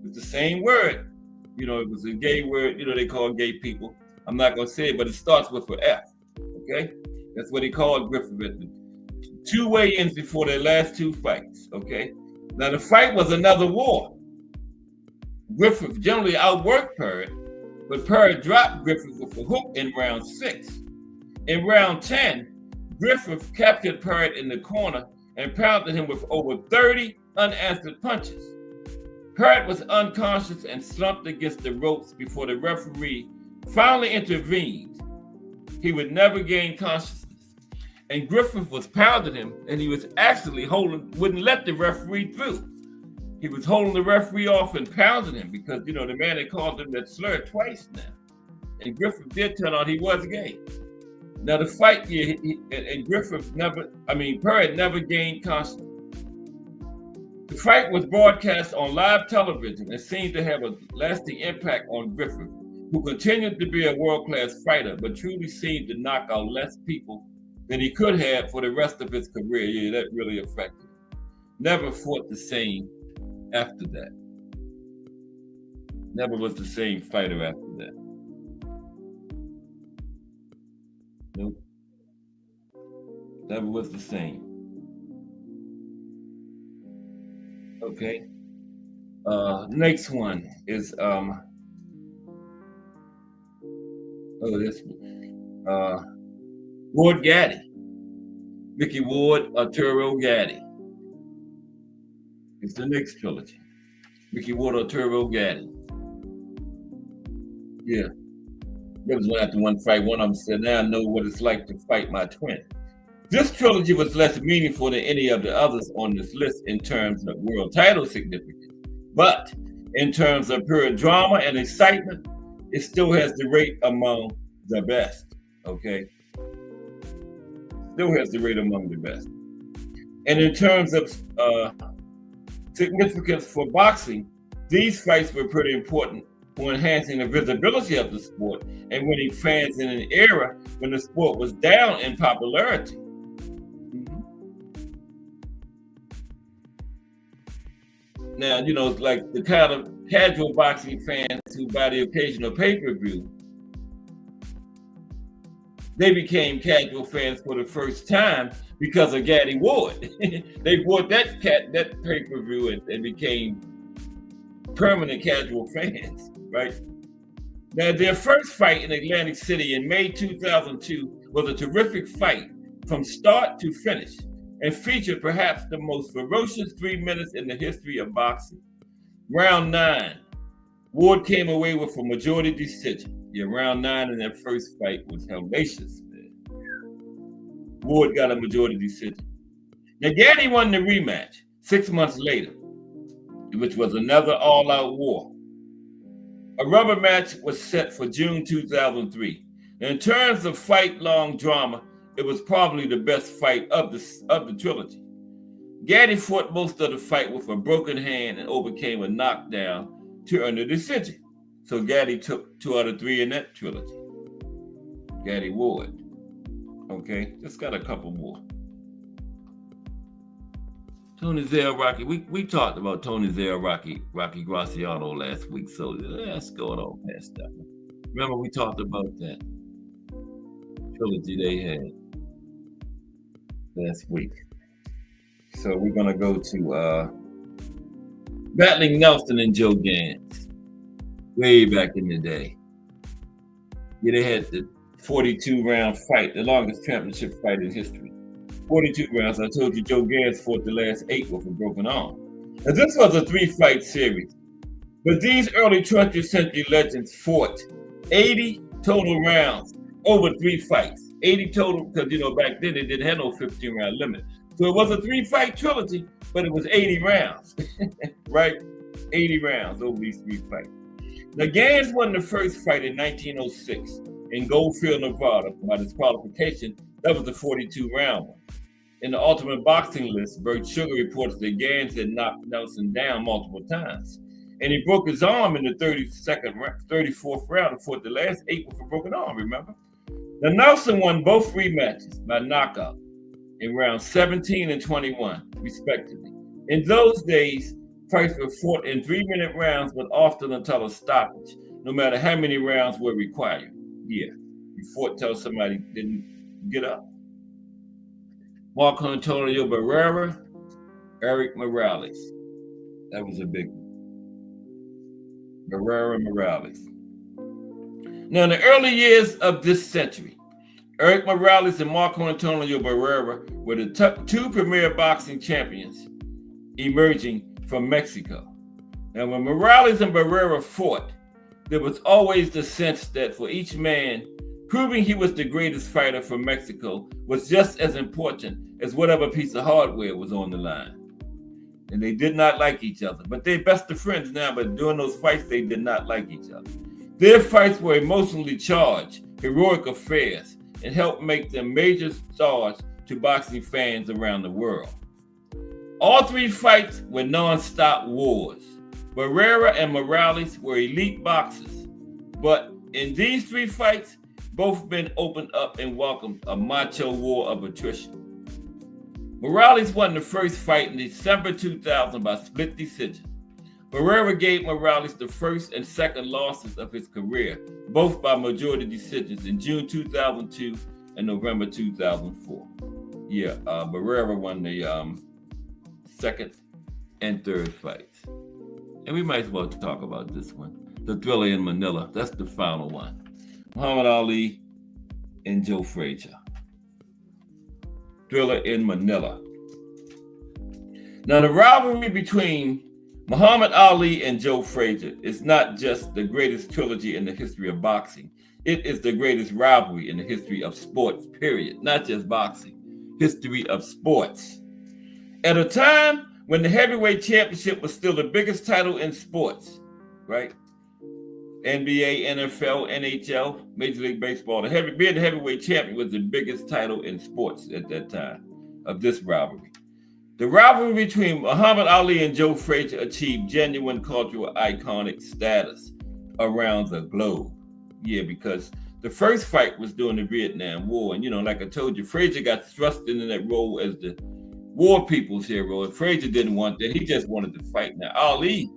D: with the same word. You know, it was a gay word, you know, they call gay people. I'm not going to say it, but it starts with an F. Okay? That's what he called Griffith at the 2 weigh-ins before their last 2 fights. Okay? Now, the fight was another war. Griffith generally outworked Parrott, but Parrott dropped Griffith with a hook in round 6. In round 10, Griffith captured Parrott in the corner and pounded him with over 30 unanswered punches. Parrott was unconscious and slumped against the ropes before the referee finally intervened. He would never gain consciousness. And Griffith was pounding him, and he was actually wouldn't let the referee through. He was holding the referee off and pounding him because, you know, the man had called him that slur twice now. And Griffith did turn out he was gay. Now the fight, Parrott never gained consciousness. The fight was broadcast on live television and seemed to have a lasting impact on Griffith, who continued to be a world-class fighter, but truly seemed to knock out less people than he could have for the rest of his career. Yeah, that really affected him. Never fought the same after that. Never was the same fighter after that. Nope. Never was the same. Okay. Next one is Ward Gaddy. Mickey Ward, Arturo Gaddy. It's the next trilogy. Mickey Ward, Arturo Gaddy. Yeah. There was one after one fight. One of them said, "Now I know what it's like to fight my twin." This trilogy was less meaningful than any of the others on this list in terms of world title significance, But in terms of pure drama and excitement, it still has the rate among the best. Okay, still has the rate among the best. And in terms of significance for boxing, these fights were pretty important for enhancing the visibility of the sport and winning fans in an era when the sport was down in popularity. Now, you know, it's like the kind of casual boxing fans who buy the occasional pay-per-view, they became casual fans for the first time because of Gaddy Ward. They bought that pay-per-view and became permanent casual fans, right? Now, their first fight in Atlantic City in May 2002 was a terrific fight from start to finish and featured perhaps the most ferocious 3 minutes in the history of boxing. Round 9, Ward came away with a majority decision. Yeah, round 9 in that first fight was hellacious, man. Ward got a majority decision. Now, Gaddy won the rematch 6 months later, which was another all-out war. A rubber match was set for June 2003. In terms of fight-long drama, it was probably the best fight of the trilogy. Gaddy fought most of the fight with a broken hand and overcame a knockdown to earn the decision. So Gaddy took 2 out of 3 in that trilogy. Gaddy Ward. Okay, just got a couple more. Tony Zell Rocky. We talked about Tony Zell Rocky Graciano last week, so let's go on past that. Remember we talked about that trilogy they had last week. So we're gonna go to Battling Nelson and Joe Gans, way back in the day. Yeah, they had the 42-round fight, the longest championship fight in history. 42 rounds. I told you Joe Gans fought the last 8 with a broken arm. Now, this was a 3-fight series, but these early 20th century legends fought 80 total rounds over 3 fights. 80 total, because, you know, back then they didn't have no 15-round limit. So it was a 3-fight trilogy, but it was 80 rounds, right? 80 rounds over these 3 fights. Now, Gans won the first fight in 1906 in Goldfield, Nevada by disqualification. That was the 42-round one. In the Ultimate Boxing List, Bert Sugar reports that Gans had knocked Nelson down multiple times. And he broke his arm in the 34th round and fought the last 8 with a broken arm, remember? Now, Nelson won both rematches by knockout in rounds 17 and 21, respectively. In those days, fights were fought in 3-minute rounds, but often until a stoppage, no matter how many rounds were required. Yeah, you fought till somebody didn't get up. Marco Antonio Barrera, Eric Morales. That was a big one. Barrera Morales. Now, in the early years of this century, Eric Morales and Marco Antonio Barrera were the 2 premier boxing champions emerging from Mexico. Now, when Morales and Barrera fought, there was always the sense that for each man, proving he was the greatest fighter from Mexico was just as important as whatever piece of hardware was on the line. And they did not like each other, but they're best of friends now, but during those fights, they did not like each other. Their fights were emotionally charged, heroic affairs, and helped make them major stars to boxing fans around the world. All 3 fights were non-stop wars. Barrera and Morales were elite boxers, but in these 3 fights, both men opened up and welcomed a macho war of attrition. Morales won the first fight in December 2000 by split decision. Barrera gave Morales the first and second losses of his career, both by majority decisions in June 2002 and November 2004. Yeah, Barrera won the second and third fights. And we might as well talk about this one. The Thriller in Manila. That's the final one. Muhammad Ali and Joe Frazier. Thriller in Manila. Now, the rivalry between Muhammad Ali and Joe Frazier is not just the greatest trilogy in the history of boxing. It is the greatest rivalry in the history of sports, period. Not just boxing. History of sports. At a time when the heavyweight championship was still the biggest title in sports, right? NBA, NFL, NHL, Major League Baseball. Being the heavyweight champion was the biggest title in sports at that time of this rivalry. The rivalry between Muhammad Ali and Joe Frazier achieved genuine cultural iconic status around the globe. Yeah, because the first fight was during the Vietnam War. And, like I told you, Frazier got thrust into that role as the war people's hero. And Frazier didn't want that. He just wanted to fight. Now, Ali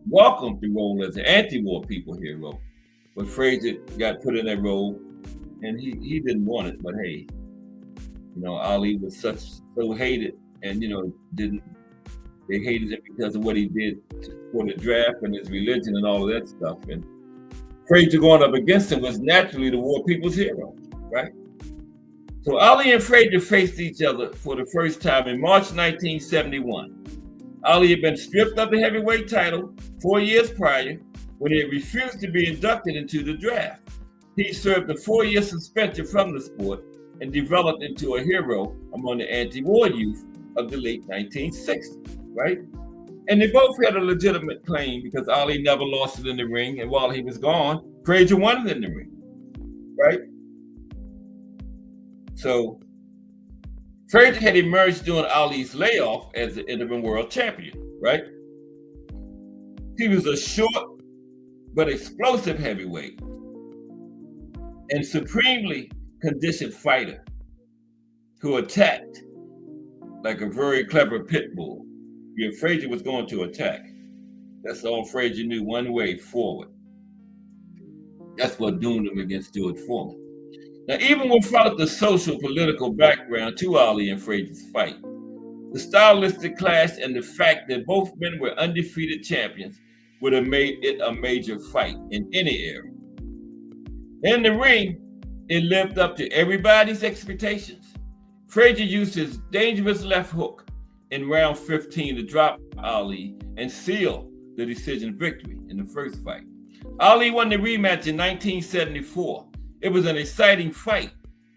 D: welcomed the role as an anti-war people hero. But Frazier got put in that role, and he didn't want it. But hey, Ali was so hated, and they hated him because of what he did for the draft and his religion and all of that stuff. And Frazier going up against him was naturally the war people's hero, right? So Ali and Frazier faced each other for the first time in March 1971. Ali had been stripped of the heavyweight title 4 years prior when he had refused to be inducted into the draft. He served a 4-year suspension from the sport and developed into a hero among the anti-war youth of the late 1960s, right? And they both had a legitimate claim because Ali never lost it in the ring, and while he was gone, Frazier won it in the ring, right? So Frazier had emerged during Ali's layoff as the interim world champion, right? He was a short but explosive heavyweight and supremely conditioned fighter who attacked like a very clever pit bull. Yeah, Frazier was going to attack. That's all Frazier knew, one way forward. That's what doomed him against George Foreman. Now, even without the social political background to Ali and Frazier's fight, the stylistic clash and the fact that both men were undefeated champions would have made it a major fight in any era. In the ring, it lived up to everybody's expectations. Frazier used his dangerous left hook in round 15 to drop Ali and seal the decision victory in the first fight. Ali won the rematch in 1974. It was an exciting fight,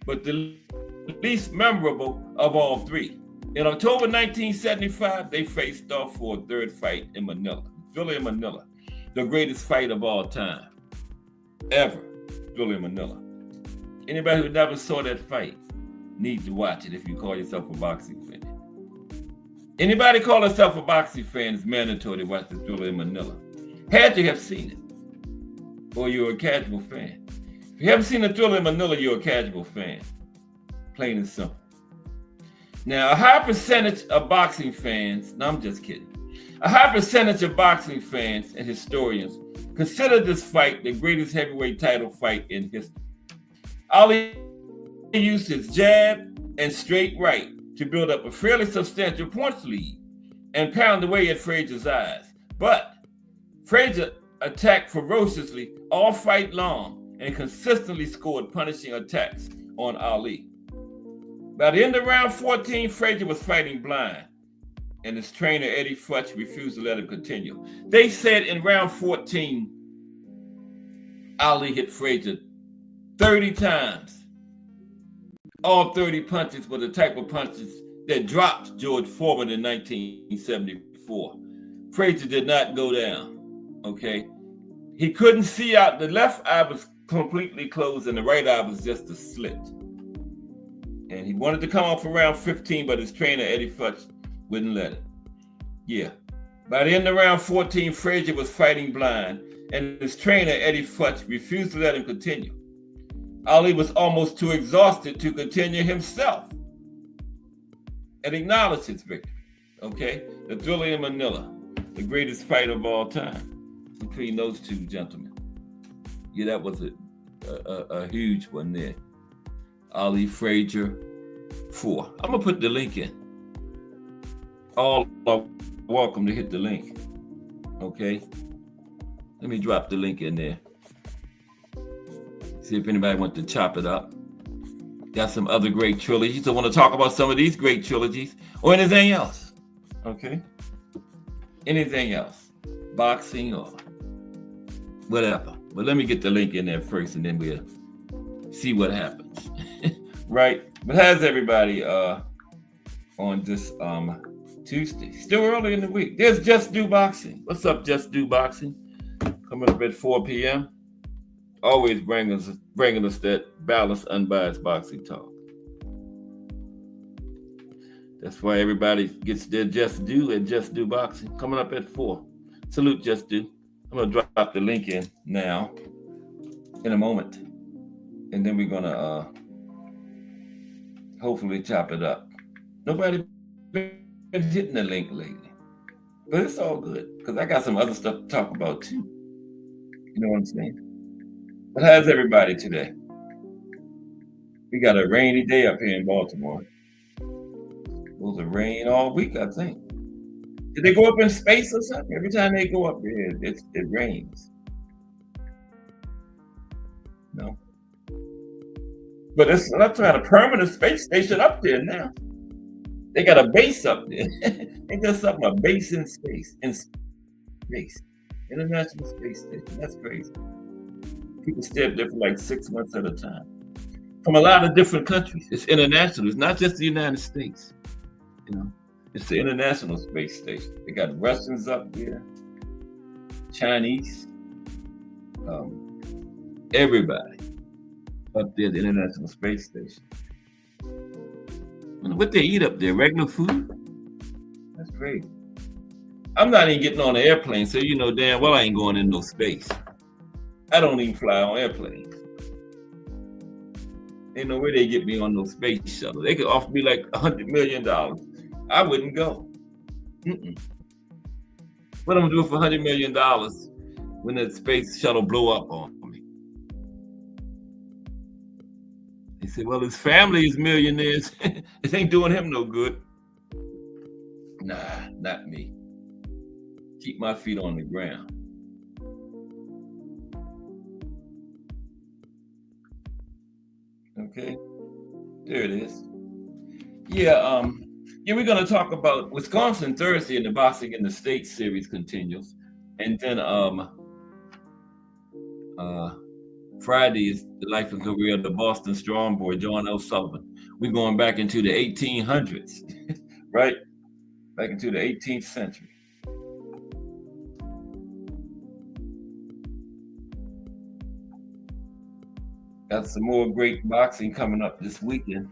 D: but the least memorable of all three. In October 1975, they faced off for a third fight in Manila, Thrilla in Manila, the greatest fight of all time, ever, Thrilla in Manila. Anybody who never saw that fight needs to watch it if you call yourself a boxing fan. Anybody call themselves a boxing fan is mandatory to watch the Thrilla in Manila. Had to have seen it, or you're a casual fan. If you haven't seen the Thrilla in Manila, you're a casual fan. Plain and simple. Now, a high percentage of boxing fans, no, I'm just kidding. A high percentage of boxing fans and historians consider this fight the greatest heavyweight title fight in history. Ali used his jab and straight right to build up a fairly substantial points lead and pound away at Frazier's eyes. But Frazier attacked ferociously all fight long and consistently scored punishing attacks on Ali. By the end of round 14, Frazier was fighting blind, and his trainer, Eddie Futch, refused to let him continue. They said in round 14, Ali hit Frazier 30 times. All 30 punches were the type of punches that dropped George Foreman in 1974. Frazier did not go down, okay? He couldn't see out. The left eye was completely closed and the right eye was just a slit. And he wanted to come off around 15, but his trainer, Eddie Futch, wouldn't let it. Yeah. By the end of round 14, Frazier was fighting blind, and his trainer, Eddie Futch, refused to let him continue. Ali was almost too exhausted to continue himself and acknowledge his victory. Okay? The Thrilla in Manila, the greatest fight of all time between those two gentlemen. Yeah, that was a huge one there. Ali Frazier 4. I'm going to put the link in. All are welcome to hit the link. Okay? Let me drop the link in there. See if anybody wants to chop it up. Got some other great trilogies. I want to talk about some of these great trilogies or anything else. Okay? Anything else. Boxing or whatever. But let me get the link in there first and then we'll see what happens. Right? But how's everybody on this Tuesday. Still early in the week. There's Just Do Boxing. What's up, Just Do Boxing? Coming up at 4 p.m. Always bringing us that balanced, unbiased boxing talk. That's why everybody gets their Just Do at Just Do Boxing. Coming up at 4. Salute, Just Do. I'm going to drop the link in now in a moment. And then we're going to hopefully chop it up. Nobody been hitting the link lately. But it's all good because I got some other stuff to talk about too. You know what I'm saying? But how's everybody today? We got a rainy day up here in Baltimore. It was a rain all week, I think. Did they go up in space or something? Every time they go up there, it rains. No. But it's not trying a permanent space station up there now. They got a base up there. Ain't that something? A base in space. International Space Station. That's crazy. People stay up there for like 6 months at a time. From a lot of different countries. It's international. It's not just the United States. You know, it's the International Space Station. They got Russians up there, Chinese, everybody up there at the International Space Station. What they eat up there? Regular food? That's great. I'm not even getting on an airplane, so you know damn well I ain't going in no space. I don't even fly on airplanes. Ain't no way they get me on no space shuttle. They could offer me like $100 million. I wouldn't go. What I'm gonna do for $100 million when that space shuttle blow up on me? They said, well, his family is millionaires. It ain't doing him no good. Nah, not me. Keep my feet on the ground. Okay, there it is. Yeah, we're gonna talk about Wisconsin Thursday, and the Boxing in the State series continues, and then Friday is the life and career of the Boston Strong Boy, John L. Sullivan. We're going back into the 1800s, right? Back into the 18th century. Got some more great boxing coming up this weekend,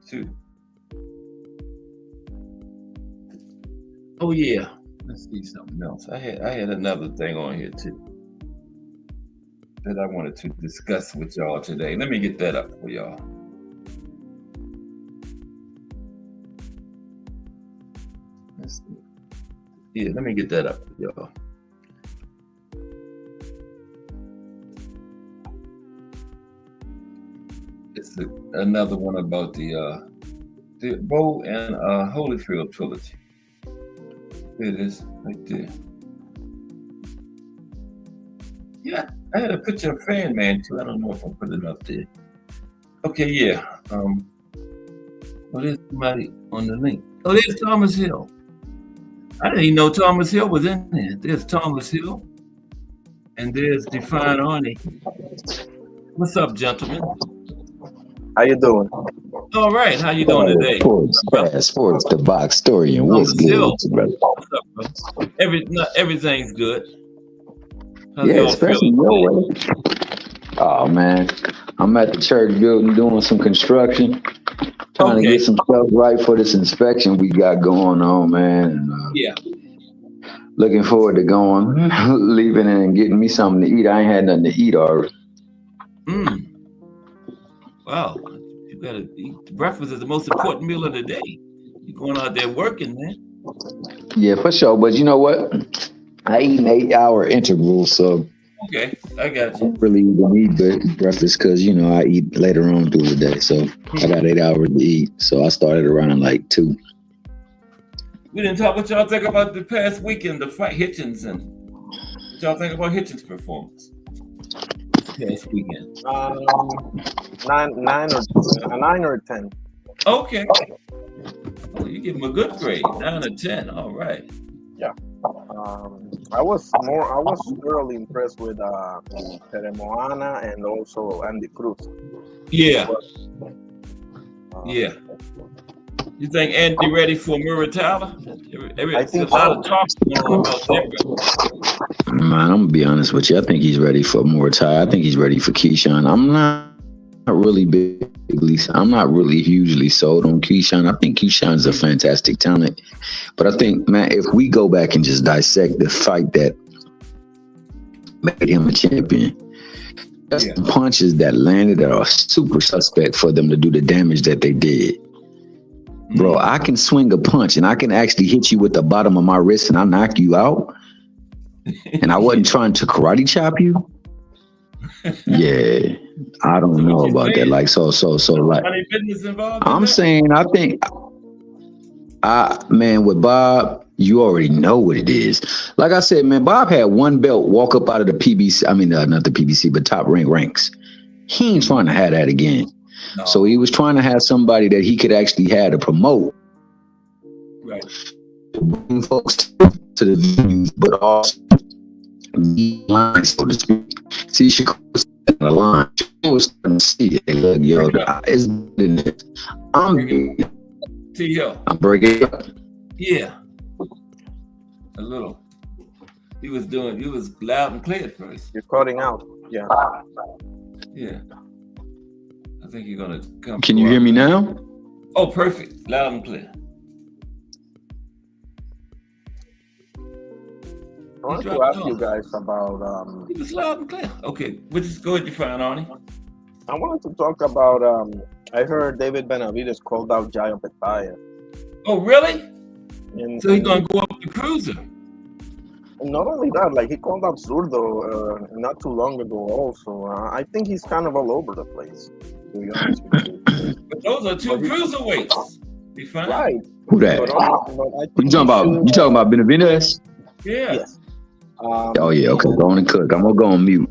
D: too. Oh yeah, let's see something else. I had another thing on here too that I wanted to discuss with y'all today. Let me get that up for y'all. Let's see. Yeah, let me get that up for y'all. It's another one about the Bo and Holyfield trilogy. There it is, right there. Yeah, I had a picture of Fan Man too. I don't know if I'll put it up there. Okay, yeah. Well, there's somebody on the link. Oh, there's Thomas Hill. I didn't even know Thomas Hill was in there. There's Thomas Hill. And there's Define Arnie. What's up, gentlemen?
E: How you doing?
D: All right, how you doing today?
E: Sports, the box story, and what's good with you, brother?
D: What's up, bro? Everything's good. How's
E: Yeah,
D: y'all
E: especially
D: feeling?
E: your way. Oh man, I'm at the church building doing some construction, trying to get some stuff right for this inspection we got going on, man. And,
D: yeah.
E: Looking forward to going, leaving and getting me something to eat. I ain't had nothing to eat already.
D: Wow, you gotta eat. Breakfast is the most important meal of the day. You're going out there working, man.
E: Yeah, for sure. But you know what? I eat an 8-hour interval, so
D: okay, I got you.
E: I don't really even eat breakfast because I eat later on through the day. So I got 8 hours to eat. So I started around like 2.
D: We didn't talk what y'all think about the past weekend, the fight Hitchens, and what y'all think about Hitchens' performance past weekend.
B: 9 or 10.
D: Okay. Well, you give him a good grade, 9 or 10. All right.
B: Yeah. I was thoroughly impressed with Teremoana and also Andy Cruz.
D: Yeah. You think Andy ready for Muratala?
F: I think
D: a lot of
F: so.
D: talk about that.
E: Man, I'm gonna be honest with you. I think he's ready for Mordecai. I think he's ready for Keyshawn. I'm not really hugely sold on Keyshawn. I think Keyshawn's a fantastic talent. But I think, man, if we go back and just dissect the fight that made him a champion, that's the punches that landed that are super suspect for them to do the damage that they did. Bro, I can swing a punch and I can actually hit you with the bottom of my wrist and I knock you out. And I wasn't trying to karate chop you. Yeah, I don't know about that. Like, so like, I'm saying, I think, man, with Bob, you already know what it is. Like I said, man, Bob had one belt walk up out of the PBC. I mean, not the PBC, but top ranks. He ain't trying to have that again. No. So he was trying to have somebody that he could actually have to promote.
D: Right.
E: To bring folks to the venues, but also line, so to speak. See, she was in the line. She was starting to see it. Look, yo, it's in it. I'm breaking it up.
D: Yeah. A little. He was loud and clear at first.
F: You're cutting out. Yeah.
D: Yeah. I think you're gonna come.
E: Can you hear me now?
D: Oh, perfect. Loud and clear.
F: I want to ask you guys about
D: it was loud and clear. Okay, go ahead, you find Arnie.
F: I wanted to talk about I heard David Benavidez called out Jayo Petaya.
D: Oh, really?
F: And,
D: so he's gonna go up the cruiser.
F: Not only that, like he called out Zurdo not too long ago also. I think he's kind of all over the place, to be honest with you.
D: But those are two cruiserweights. Be fine.
F: Right.
E: Who that? You talking about Benavidez?
D: Yeah.
F: Yes.
E: Oh yeah, okay. Go on and cook. I'm gonna go on mute.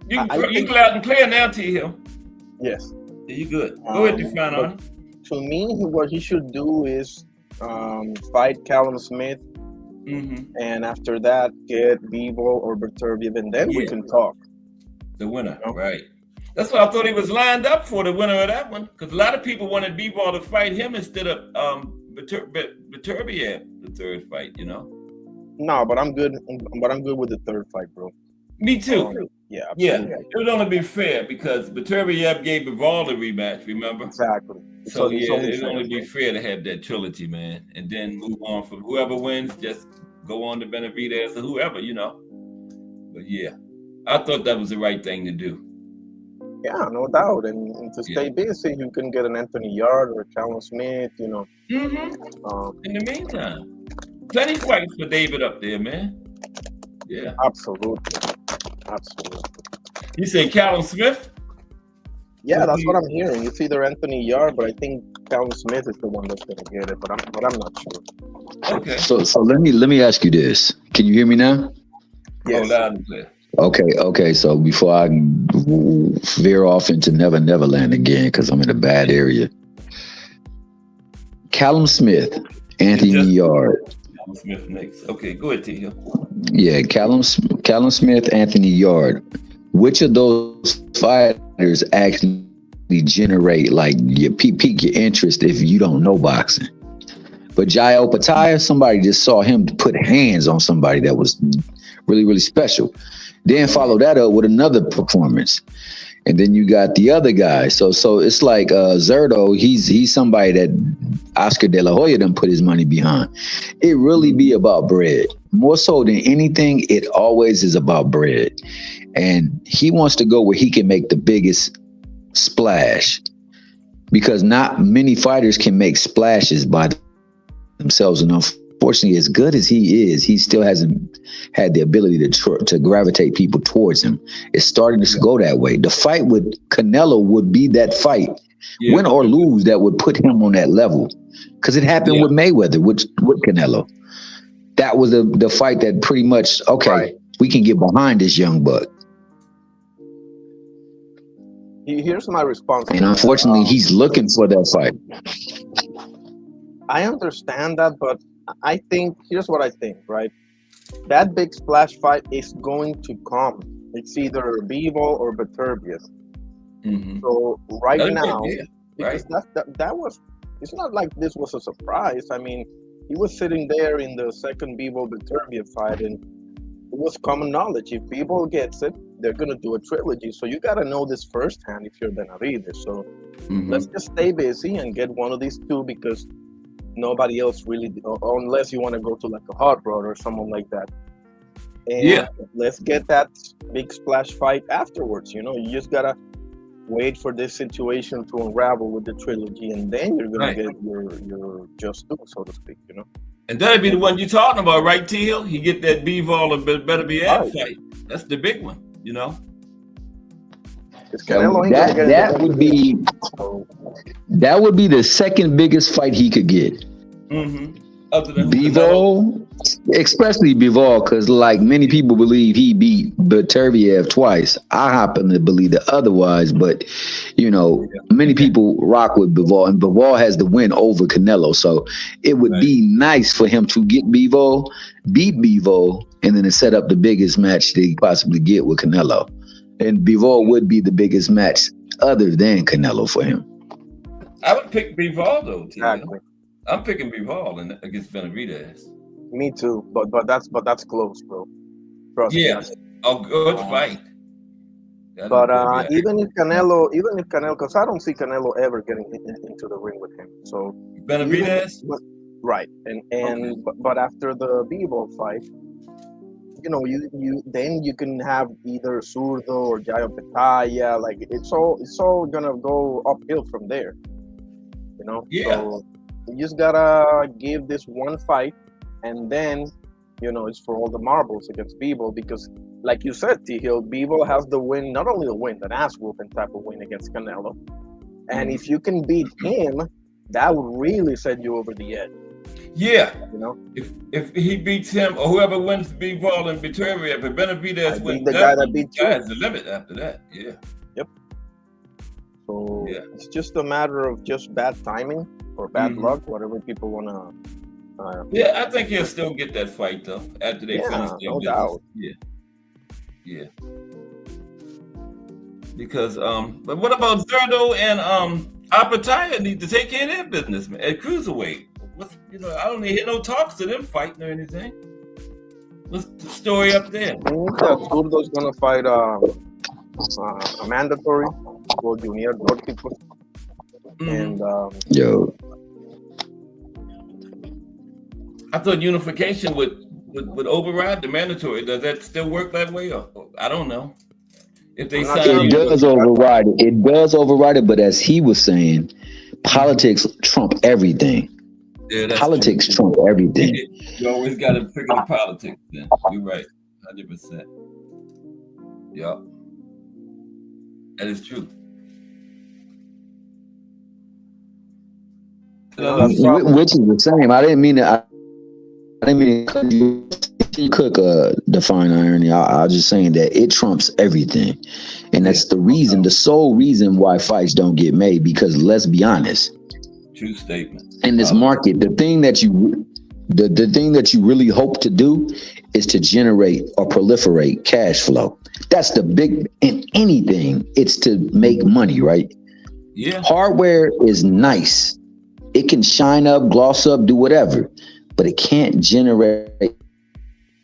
D: You can loud and clear now, T Hill.
F: Yes.
D: Yeah, you good. Go ahead, define on.
F: To me, what he should do is fight Callum Smith, and after that, get Vivo or Berterviev, and then we can talk.
D: The winner, right? That's what I thought he was lined up for, the winner of that one, because a lot of people wanted Vivo to fight him instead of Berterviev, the third fight. You know.
F: No, but I'm good. But I'm good with the third fight, bro.
D: Me too.
F: Yeah, absolutely.
D: Yeah. It would only be fair because Berterviev gave Bivol a rematch. Remember?
F: Exactly.
D: So yeah, it'd only be fair to have that trilogy, man, and then move on from whoever wins. Just go on to Benavidez or whoever, you know. But yeah, I thought that was the right thing to do.
F: Yeah, no doubt. And to stay busy, you can get an Anthony Yard or a Callum Smith, you know.
D: In the meantime, plenty fights for David up there, man. Yeah.
F: Absolutely.
D: You say Callum Smith?
F: Yeah, that's what I'm hearing. It's either Anthony Yard, but I think Callum Smith is the one that's gonna get it, but I'm not sure.
D: Okay.
E: So let me ask you this. Can you hear me now?
F: Yes.
D: Oh, loud and clear.
E: Okay. So before I veer off into Never Neverland again, because I'm in a bad area. Callum Smith, Anthony Yard.
D: Callum Smith next. Okay, go ahead, T.
E: Yeah, Callum Smith, Anthony Yard. Which of those fighters actually generate like your pique your interest if you don't know boxing? But Jayo Petaya, somebody just saw him put hands on somebody that was really, really special. Then follow that up with another performance. And then you got the other guy. So it's like Zurdo, he's somebody that Oscar De La Hoya done put his money behind. It really be about bread. More so than anything, it always is about bread. And he wants to go where he can make the biggest splash. Because not many fighters can make splashes by themselves. And unfortunately, as good as he is, he still hasn't had the ability to gravitate people towards him. It's starting to go that way. The fight with Canelo would be that fight, win or lose, that would put him on that level. Because it happened with Mayweather, with Canelo. That was the fight that pretty much, we can get behind this young buck.
F: Here's my response.
E: And unfortunately, he's looking for that fight.
F: I understand that, but I think, here's what I think, right? That big splash fight is going to come. It's either Vivo or Beterbiev. So right now, because that was it's not like this was a surprise. I mean, he was sitting there in the second Bivol Beterbiev fight, and it was common knowledge. If Bivol gets it, they're gonna do a trilogy. So you gotta know this firsthand if you're Benavides. So let's just stay busy and get one of these two because nobody else really, unless you want to go to like a hot rod or someone like that. And let's get that big splash fight afterwards. You know, you just gotta wait for this situation to unravel with the trilogy, and then you're gonna get your just due, so to speak. You know.
D: And that'd be the one you're talking about, right, Teal? He get that Bivol and Beterbiev fight. That's the big one, you know.
E: That would be the second biggest fight he could get.
D: Other than
E: Bivol, especially Bivol, because like many people believe he beat Beterbiev twice. I happen to believe the otherwise, but you know, many people rock with Bivol, and Bivol has the win over Canelo. So it would be nice for him to get Bivol, beat Bivol, and then to set up the biggest match that he possibly get with Canelo. And Bivol would be the biggest match other than Canelo for him.
D: I would pick Bivol though,
F: Exactly.
D: I'm picking Bivol against Benavides.
F: Me too, but that's close, bro. Trust me.
D: A good fight.
F: But even if Canelo, because I don't see Canelo ever getting into the ring with him. So
D: Benavides,
F: right? But after the Bivol fight, you know, you can have either Zurdo or Jayo Petaya. Like it's all gonna go uphill from there. You know. So you just gotta give this one fight, and then, you know, it's for all the marbles against Bivol because, like you said, T-Hill, Bivol has the win, not only the win, an ass-whooping type of win against Canelo. And if you can beat him, that would really set you over the edge.
D: Yeah.
F: You know?
D: If he beats him, or whoever wins Bivol and Beterbiev, if Benavides wins,
F: the guy that beat you.
D: That's the limit after that. Yeah.
F: Yep. So it's just a matter of just bad timing or bad luck, whatever people want to.
D: I think he'll still get that fight though after they finish their
F: no
D: business.
F: doubt.
D: Yeah. Because but what about Zurdo and Apataya need to take care of their business, man, at cruiserweight? I don't hear no talks to them fighting or anything. What's the story up there?
F: Zurdo's gonna fight a mandatory for Junior Dortico. And
D: I thought unification would override the mandatory. Does that still work that way? Or I don't know. If they
E: it does override it. It does override it, but as he was saying, politics trump everything. Politics trump everything.
D: You always got to figure the politics. Then you're right, 100%. Yep, that is true.
E: Which is the same. I didn't mean to. I didn't mean to cook the fine irony. I was just saying that it trumps everything, and that's the reason, the sole reason why fights don't get made. Because let's be honest,
D: true statement.
E: In this market, the thing that you really hope to do is to generate or proliferate cash flow. That's the big in anything. It's to make money, right?
D: Yeah.
E: Hardware is nice. It can shine up, gloss up, do whatever, but it can't generate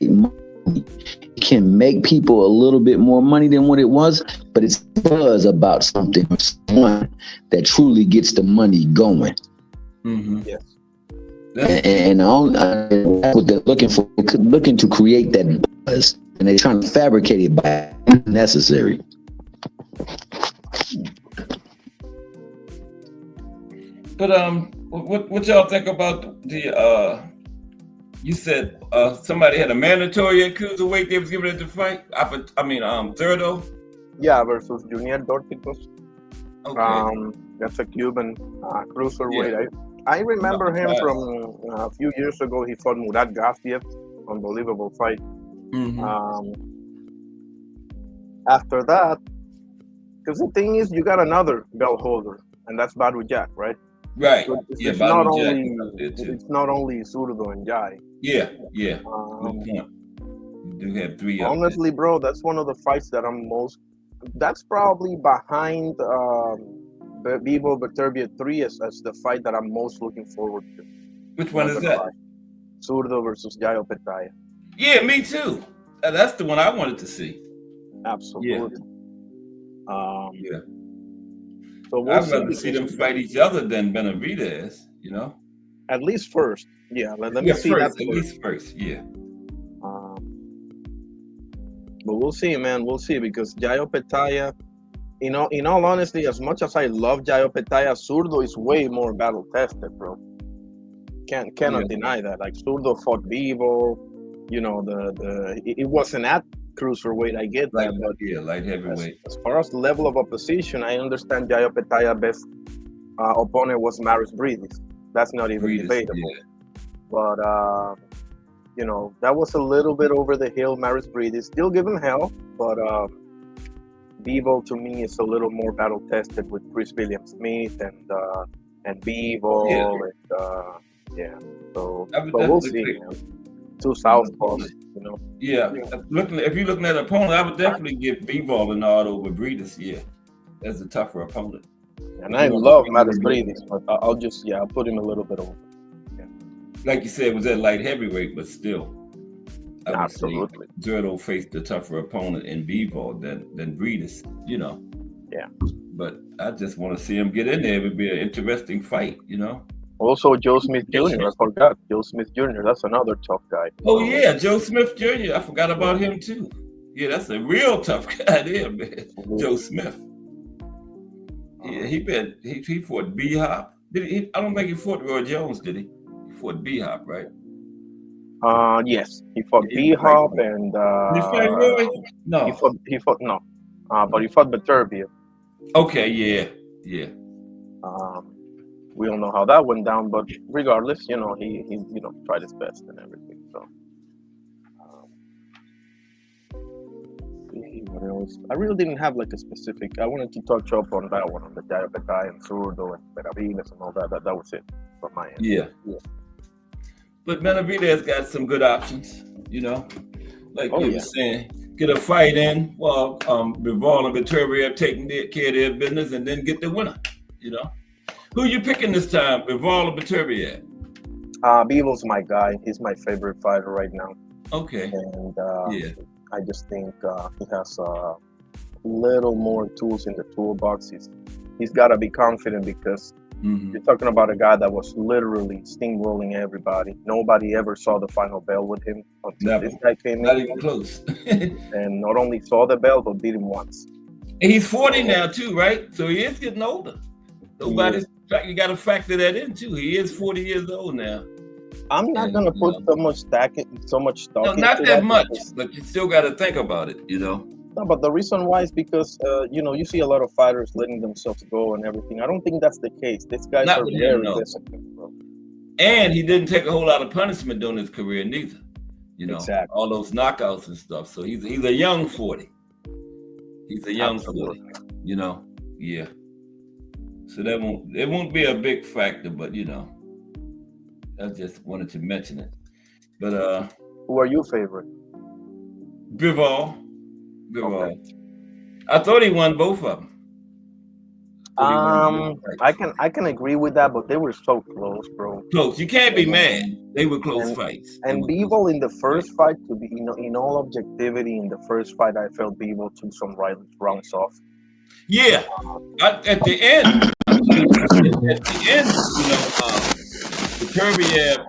E: money. It can make people a little bit more money than what it was, but it's buzz about something or someone that truly gets the money going.
F: Yes.
E: And that's what they're looking for. They're looking to create that buzz, and they're trying to fabricate it by necessary.
D: But what y'all think about the you said somebody had a mandatory at cruiserweight they was giving it to fight? Zurdo?
F: Yeah, versus Junior Dorticos.
D: Okay.
F: That's a Cuban cruiserweight. Yeah. I remember him from a few years ago. He fought Murat Gassiev. Unbelievable fight. After that, because the thing is, you got another belt holder, and that's Badou Jack, right?
D: Right.
F: So it's not only Zurdo and Jai.
D: Yeah. You do have three.
F: Honestly, bro, that's one of the fights that I'm most. That's probably behind Bivol Beterbiev 3 as the fight that I'm most looking forward to.
D: Which one
F: Not
D: is
F: gonna
D: that?
F: lie. Zurdo versus Yayo Petaya.
D: Yeah, me too. That's the one I wanted to see.
F: Absolutely.
D: Yeah.
F: So we'll
D: I'd
F: see.
D: rather see them
F: because
D: fight each other than Benavidez, you know?
F: at least first. Yeah, let me
D: Yeah,
F: see that
D: first, at least first, yeah.
F: But we'll see, man. We'll see because Yayo Petaya, in all honesty, as much as I love Yayo Petaya, Zurdo is way more battle tested, bro. Cannot deny that. Like Zurdo fought Bivol, it wasn't at cruiserweight. I get that, but
D: Light heavyweight.
F: as far as the level of opposition, I understand Yayo Petaya best opponent was Maris Bridis. That's not even debatable.
D: Yeah.
F: But that was a little bit over the hill. Maris Bridis still give him hell, but Bivol to me is a little more battle tested with Chris William Smith and Bivol So we'll see. Man. Two southpaws,
D: Yeah, if you're looking at an opponent, I would definitely give Bivol a nod over Bridis. Yeah, that's a tougher opponent.
F: And I love Maris Bridis, but I'll put him a little bit over. Yeah.
D: Like you said, it was at light heavyweight, but still,
F: absolutely,
D: Zurdo faced a tougher opponent in Bivol than Bridis.
F: Yeah.
D: But I just want to see him get in there. It would be an interesting fight.
F: Also, Joe Smith Jr. I forgot. Joe Smith Jr. That's another tough guy.
D: Oh yeah, Joe Smith Jr. I forgot about him too. Yeah, that's a real tough guy there, man. Mm-hmm. Joe Smith. Yeah, he fought B-Hop. I don't think he fought Roy Jones, did he? He fought B-Hop, right?
F: Yes, he fought B-Hop and.
D: Did he fight Roy? No.
F: He fought no, but he fought Beterbiev.
D: Okay, yeah.
F: We don't know how that went down, but regardless, he tried his best and everything. So, what else? I really didn't have like a specific. I wanted to touch up on that one, on the Yayo Petaya and Zurdo and Benavidez and all that. That was it from my end.
D: Yeah. But Benavidez got some good options, like you were saying. Get a fight in while Bivol and Beterbiev taking care of their business, and then get the winner. Who you picking this time, Bivol or Beterbiev?
F: Bivol's my guy. He's my favorite fighter right now.
D: Okay.
F: And I just think he has a little more tools in the toolbox. He's got to be confident because you're talking about a guy that was literally steamrolling everybody. Nobody ever saw the final bell with him until this guy came in.
D: Not even close.
F: And not only saw the bell, but beat him once.
D: And he's 40 now too, right? So he is getting older. You got to factor that in too. He is 40 years old now.
F: I'm not gonna put so much stock.
D: No, not that much, but you still got to think about it.
F: No, but the reason why is because you see a lot of fighters letting themselves go and everything. I don't think that's the case. These guys are very disciplined, bro.
D: And he didn't take a whole lot of punishment during his career neither.
F: Exactly.
D: All those knockouts and stuff. So he's a young 40. He's a young 40. Yeah. So it won't be a big factor, but I just wanted to mention it. But
F: who are your favorite?
D: Bivol.
F: Okay.
D: I thought he won both of them.
F: I can agree with that, but they were so close, bro.
D: Close. You can't be mad. They were close fights. And
F: Bivol in the first fight, to be in all objectivity, in the first fight, I felt Bivol took some rounds off.
D: Yeah. At the end, Beterbiev,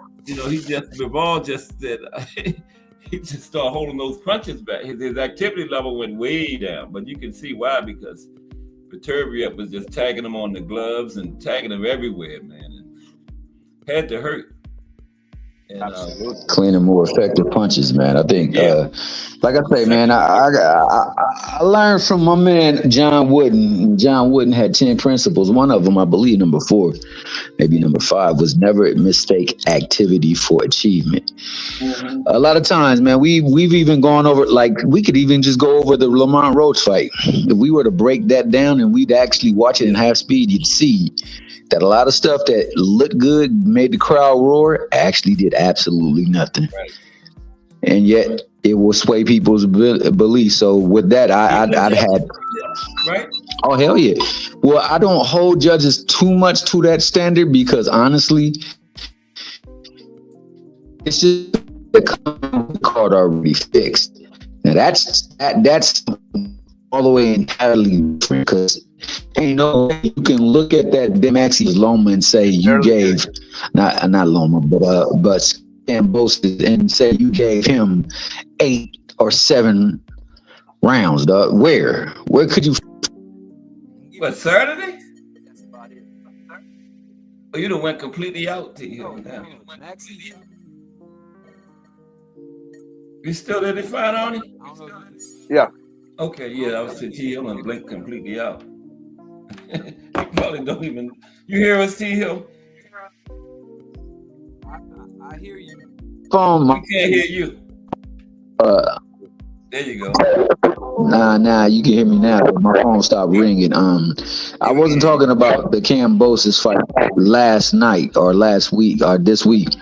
D: Bivol just said he just started holding those punches back. His activity level went way down, but you can see why, because Beterbiev was just tagging him on the gloves and tagging him everywhere, man, and had to hurt. And,
E: clean and more effective punches, man. I think, like I say, man, I learned from my man John Wooden. John Wooden had 10 principles. One of them, I believe, number 4, maybe number 5, was never mistake activity for achievement. Mm-hmm. A lot of times, man, we've even gone over, like, we could even just go over the Lamont Roach fight. If we were to break that down and we'd actually watch it in half speed, you'd see that a lot of stuff that looked good, made the crowd roar, actually did absolutely nothing. Right. And yet it will sway people's beliefs. So with that, I'd had,
D: right?
E: Oh hell yeah. Well, I don't hold judges too much to that standard because honestly, it's just the card already fixed. Now that's all the way entirely different because ain't no way you can look at that Maxi Loma and say you gave not Loma but Cambosis and say you gave him 8 or 7 rounds, dog. Where could you?
D: What, Saturday? Oh, you done went completely out to you now. You still there, fine on it?
F: Yeah.
D: Okay, yeah, I was to T Hill and blinked completely out. You probably don't even. You hear us, T Hill?
G: I hear you.
E: Phone.
D: We can't hear you. There you go.
E: Nah, you can hear me now. My phone stopped ringing. I wasn't talking about the Cambosis fight last night or last week or this week.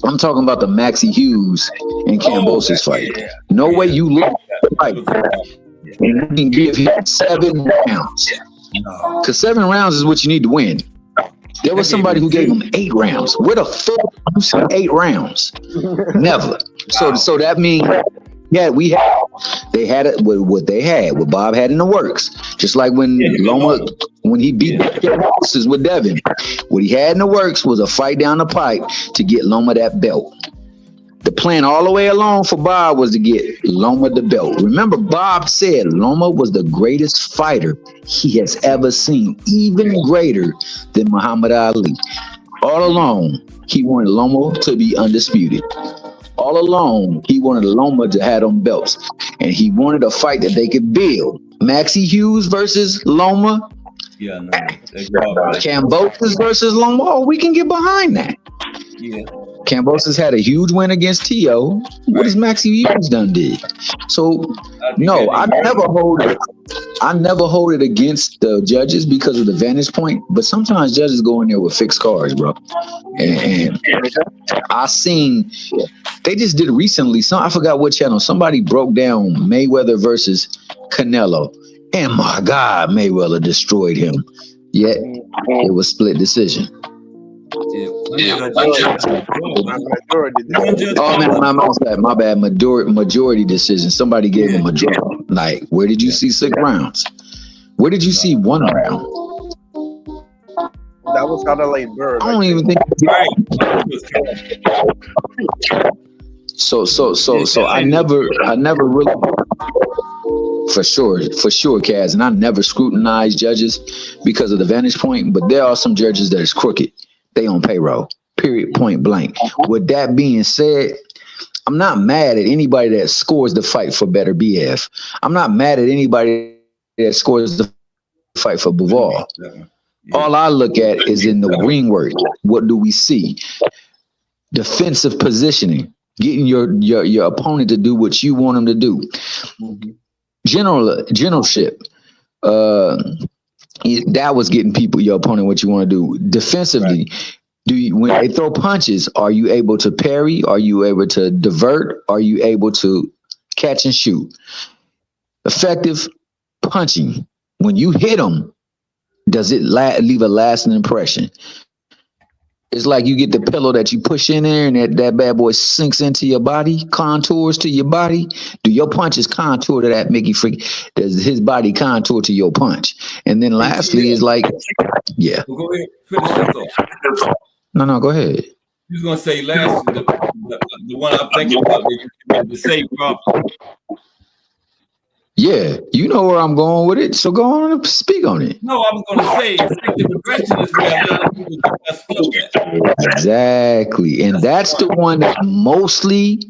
E: I'm talking about the Maxie Hughes and Cambosis fight. No way you look like and you can give him 7 rounds. Because 7 rounds is what you need to win. There was somebody who gave him 8 rounds. Where the fuck you see 8 rounds? Never. So that means they had it with what they had, what Bob had in the works. Just like when Loma, when he beat Cambosis with Devin, what he had in the works was a fight down the pipe to get Loma that belt. The plan all the way along for Bob was to get Loma the belt. Remember, Bob said Loma was the greatest fighter he has ever seen, even greater than Muhammad Ali. All along, he wanted Loma to be undisputed. All along, he wanted Loma to have them belts. And he wanted a fight that they could build. Maxie Hughes versus Loma.
D: Yeah, no.
E: Cambosis versus Loma. Oh, we can get behind that.
D: Yeah.
E: Cambosis had a huge win against T.O. What has Maxie Hughes done did? So, no, I never hold it against the judges because of the vantage point. But sometimes judges go in there with fixed cards, bro. And I seen they just did recently. I forgot what channel. Somebody broke down Mayweather versus Canelo, and my God, Mayweather destroyed him. Yet it was split decision. My bad. Majority decision. Somebody gave him a draw. Like, where did you see 6 rounds? Where did you see 1 round?
F: That was Adelaide Bird.
E: I don't even think. So I never really, for sure, Kaz, and I never scrutinize judges because of the vantage point. But there are some judges that is crooked. They on payroll. Period. Point blank. With that being said, I'm not mad at anybody that scores the fight for Better BF. I'm not mad at anybody that scores the fight for Bivol. All I look at is in the ring work. What do we see? Defensive positioning, getting your opponent to do what you want them to do. Generalship. That was getting your opponent what you want to do. Defensively, when they throw punches, are you able to parry? Are you able to divert? Are you able to catch and shoot? Effective punching. When you hit them, does it leave a lasting impression? It's like you get the pillow that you push in there and that bad boy sinks into your body, contours to your body. Do your punches contour to that Mickey freak? Does his body contour to your punch? And then lastly is like, yeah.
D: Well, go ahead. Finish that thought.
E: No, go ahead.
D: You was gonna say last the one I'm thinking about the same problem.
E: Yeah, you know where I'm going with it, so go on and speak on it.
D: No, I was going to say effective aggression is where a lot of people get messed up at.
E: Exactly, and that's the one that mostly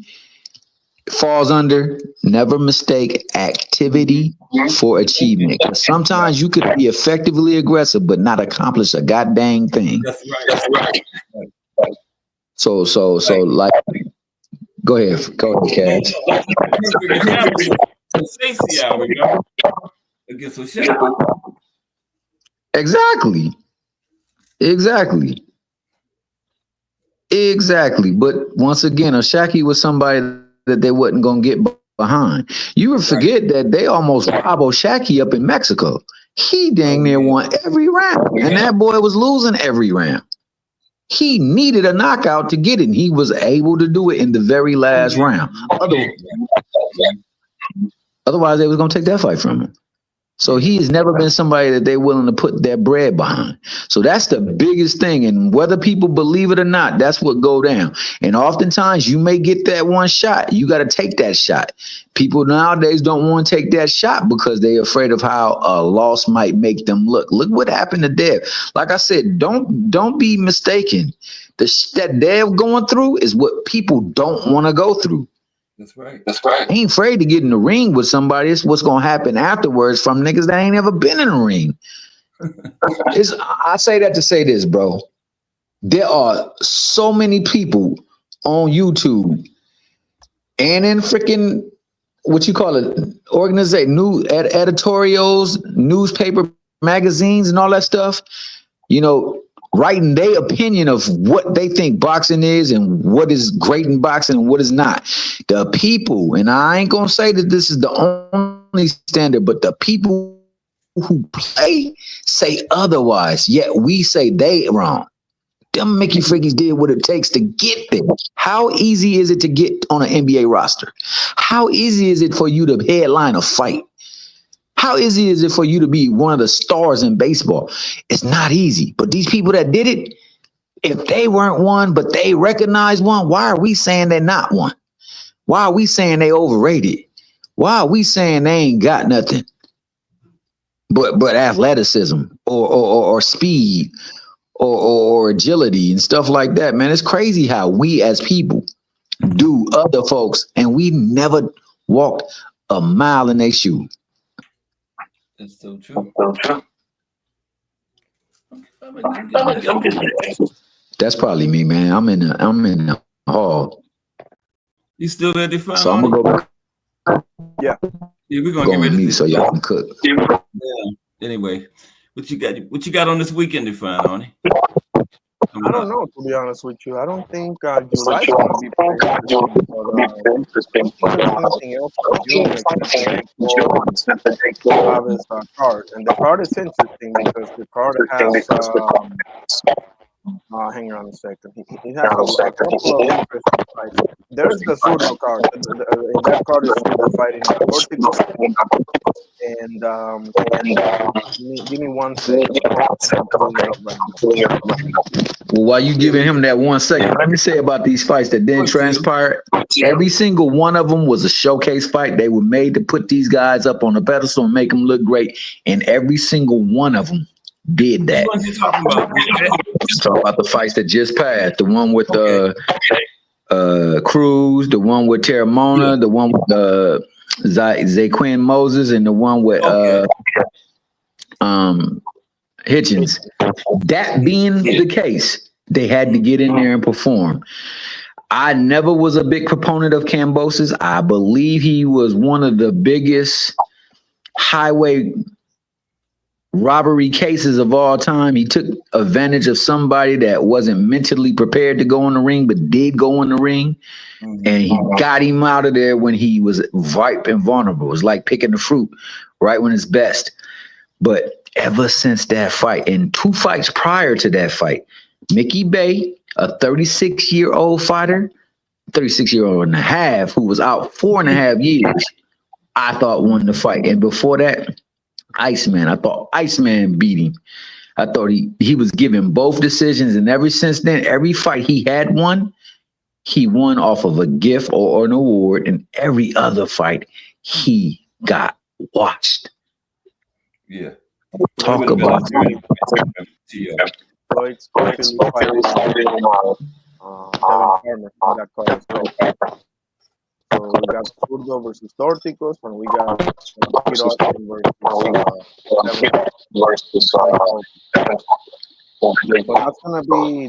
E: falls under never mistake activity for achievement. Because sometimes you could be effectively aggressive but not accomplish a goddamn thing.
D: That's right.
E: So like, go ahead, Cass.
D: Safety hour, remember? Against O'Shea.
E: Exactly. But once again, Oshaki was somebody that they wasn't gonna get behind. You would forget that they almost robbed Oshaki up in Mexico. He dang near won every round, and that boy was losing every round. He needed a knockout to get it, and he was able to do it in the very last round. Otherwise, they was gonna take that fight from him. So he has never been somebody that they're willing to put their bread behind. So that's the biggest thing. And whether people believe it or not, that's what go down. And oftentimes you may get that one shot. You got to take that shot. People nowadays don't want to take that shot because they're afraid of how a loss might make them look. Look what happened to Dev. Like I said, don't be mistaken. That Dev going through is what people don't want to go through.
D: That's right.
E: I ain't afraid to get in the ring with somebody. It's what's gonna happen afterwards from niggas that ain't ever been in a ring. I say that to say this, bro. There are so many people on YouTube and in freaking what you call it, organization, new editorials, newspaper, magazines, and all that stuff. You know, writing their opinion of what they think boxing is and what is great in boxing and what is not. The people, and I ain't gonna say that this is the only standard, but the people who play say otherwise, yet we say they wrong. Them Mickey Freakies did what it takes to get there. How easy is it to get on an NBA roster? How easy is it for you to headline a fight? How easy is it for you to be one of the stars in baseball? It's not easy. But these people that did it, if they weren't one, but they recognized one, why are we saying they're not one? Why are we saying they overrated? Why are we saying they ain't got nothing but athleticism or speed or agility and stuff like that? Man, it's crazy how we as people do other folks and we never walked a mile in their shoe.
D: That's so true.
E: That's probably me, man. I'm in the hall.
D: You still there, Define?
E: So I'm gonna go back.
F: Yeah,
D: we're gonna
E: Go
D: get
E: on
D: ready
E: mute
D: to
E: so y'all can cook.
D: Yeah. Anyway, what you got on this weekend, Define, Arnie?
F: I don't know, to be honest with you. I don't think July's going to be very interesting. But there's something else for June have his card. And the card is interesting because the card has, hang on a second. He has a couple of interesting fights. There's the Surdo card. In that card is Surdo fighting Cortico. And give me 1 second.
E: Well, while you giving him that 1 second, let me say about these fights that didn't transpire. Every single one of them was a showcase fight. They were made to put these guys up on a pedestal and make them look great. And every single one of them did that.
D: What you talking about?
E: Talk about the fights that just passed. The one with Cruz, the one with Terramona, the one with Zaquin Moses, and the one with Hitchens. That being the case, they had to get in there and perform. I never was a big proponent of Kambosos. I believe he was one of the biggest highway robbery cases of all time. He took advantage of somebody that wasn't mentally prepared to go in the ring, but did go in the ring. And he got him out of there when he was ripe and vulnerable. It was like picking the fruit right when it's best. But ever since that fight, and 2 fights prior to that fight, Mickey Bay, a 36-year-old fighter, 36-year-old and a half, who was out 4.5 years, I thought won the fight. And before that, Iceman. I thought Iceman beat him. I thought he was given both decisions. And ever since then, every fight he had won, he won off of a gift or an award. And every other fight, he got watched.
D: Yeah.
E: Talk about
F: So we got Zurdo versus Torticos, and we got but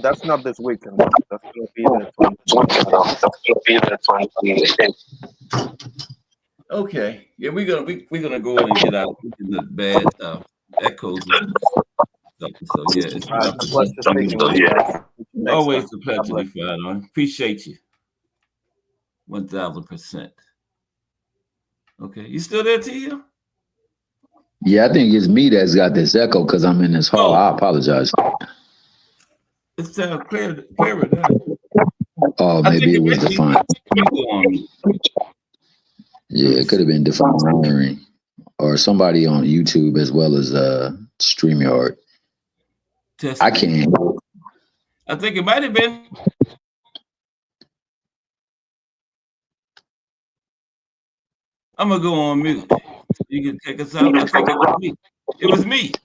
F: that's not this weekend. That's gonna be the 20th.
D: Okay. Yeah, we're gonna go in and get out the bad echoes. So yeah, it's always a pleasure to be fine on. Appreciate you. 1000%. Okay, you still there, Tia?
E: Yeah, I think it's me that's got this echo because I'm in this hall.
D: Oh,
E: I apologize.
D: it sounds clearer now.
E: Oh,
D: I think
E: maybe it
D: it
E: was
D: might be
E: defined.
D: you on me. Let
E: Yeah,
D: me
E: it could
D: see.
E: have been defined wiring or somebody on YouTube as well as StreamYard. I
D: Testing.
E: can't.
D: I think it might have been. I'm gonna go on mute. You can take us out. I think it was me. It was me.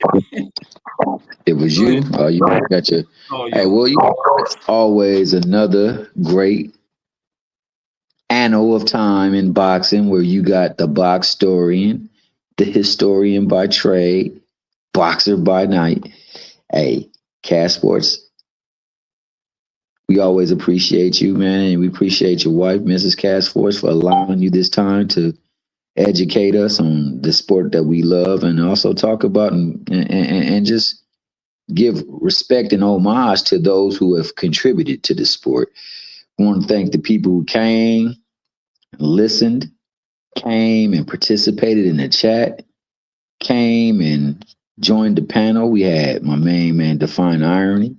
E: It was
D: Go
E: you.
D: ahead.
E: You got your.
D: All
E: Hey,
D: yours.
E: well, you always another great annal of time in boxing where you got the box historian, the historian by trade, boxer by night. Hey, Cash Sports, we always appreciate you, man, and we appreciate your wife, Mrs. Cash Sports, for allowing you this time to educate us on the sport that we love and also talk about and just give respect and homage to those who have contributed to the sport. I want to thank the people who came, listened, came and participated in the chat, came and joined the panel. We had my main man, Define Irony,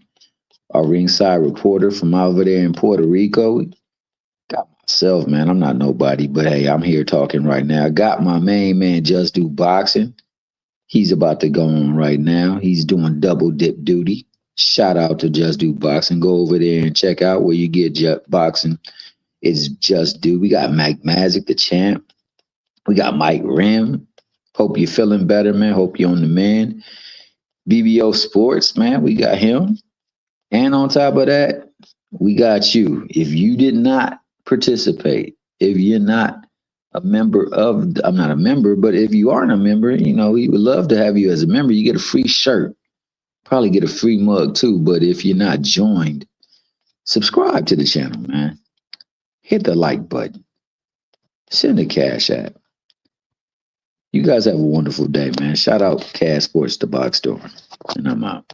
E: our ringside reporter from over there in Puerto Rico. Got myself, man. I'm not nobody, but hey, I'm here talking right now. I got my main man, Just Do Boxing. He's about to go on right now. He's doing double dip duty. Shout out to Just Do Boxing. Go over there and check out where you get boxing. It's Just Do. We got Mike Mazick, the champ. We got Mike Rim. Hope you're feeling better, man. Hope you're on the man. BBO Sports, man. We got him. And on top of that, we got you. If you did not participate, if you're not a member of, I'm not a member, but if you aren't a member, we would love to have you as a member. You get a free shirt, probably get a free mug too. But if you're not joined, subscribe to the channel, man. Hit the like button, send a cash app. You guys have a wonderful day, man. Shout out Cash Sports, the box store. And I'm out.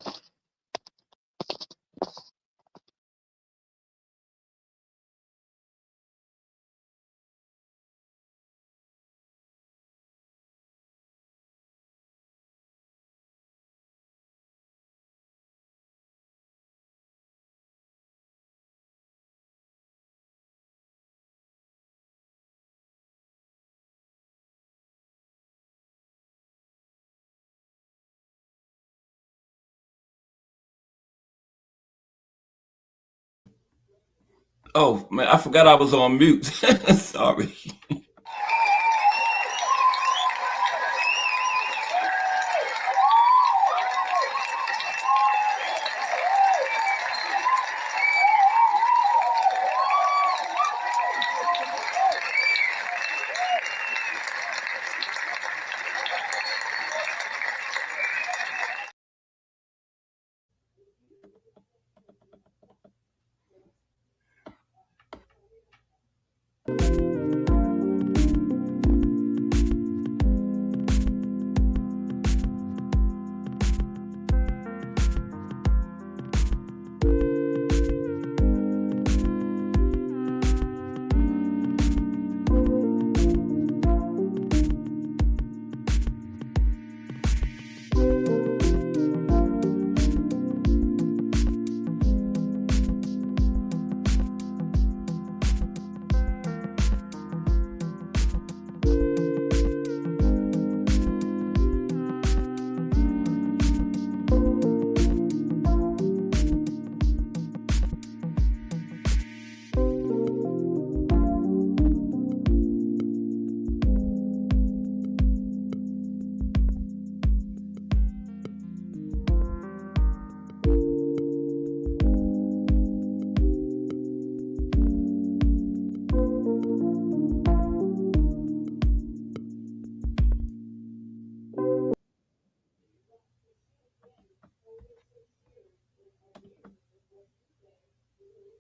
D: Oh man, I forgot I was on mute. Sorry.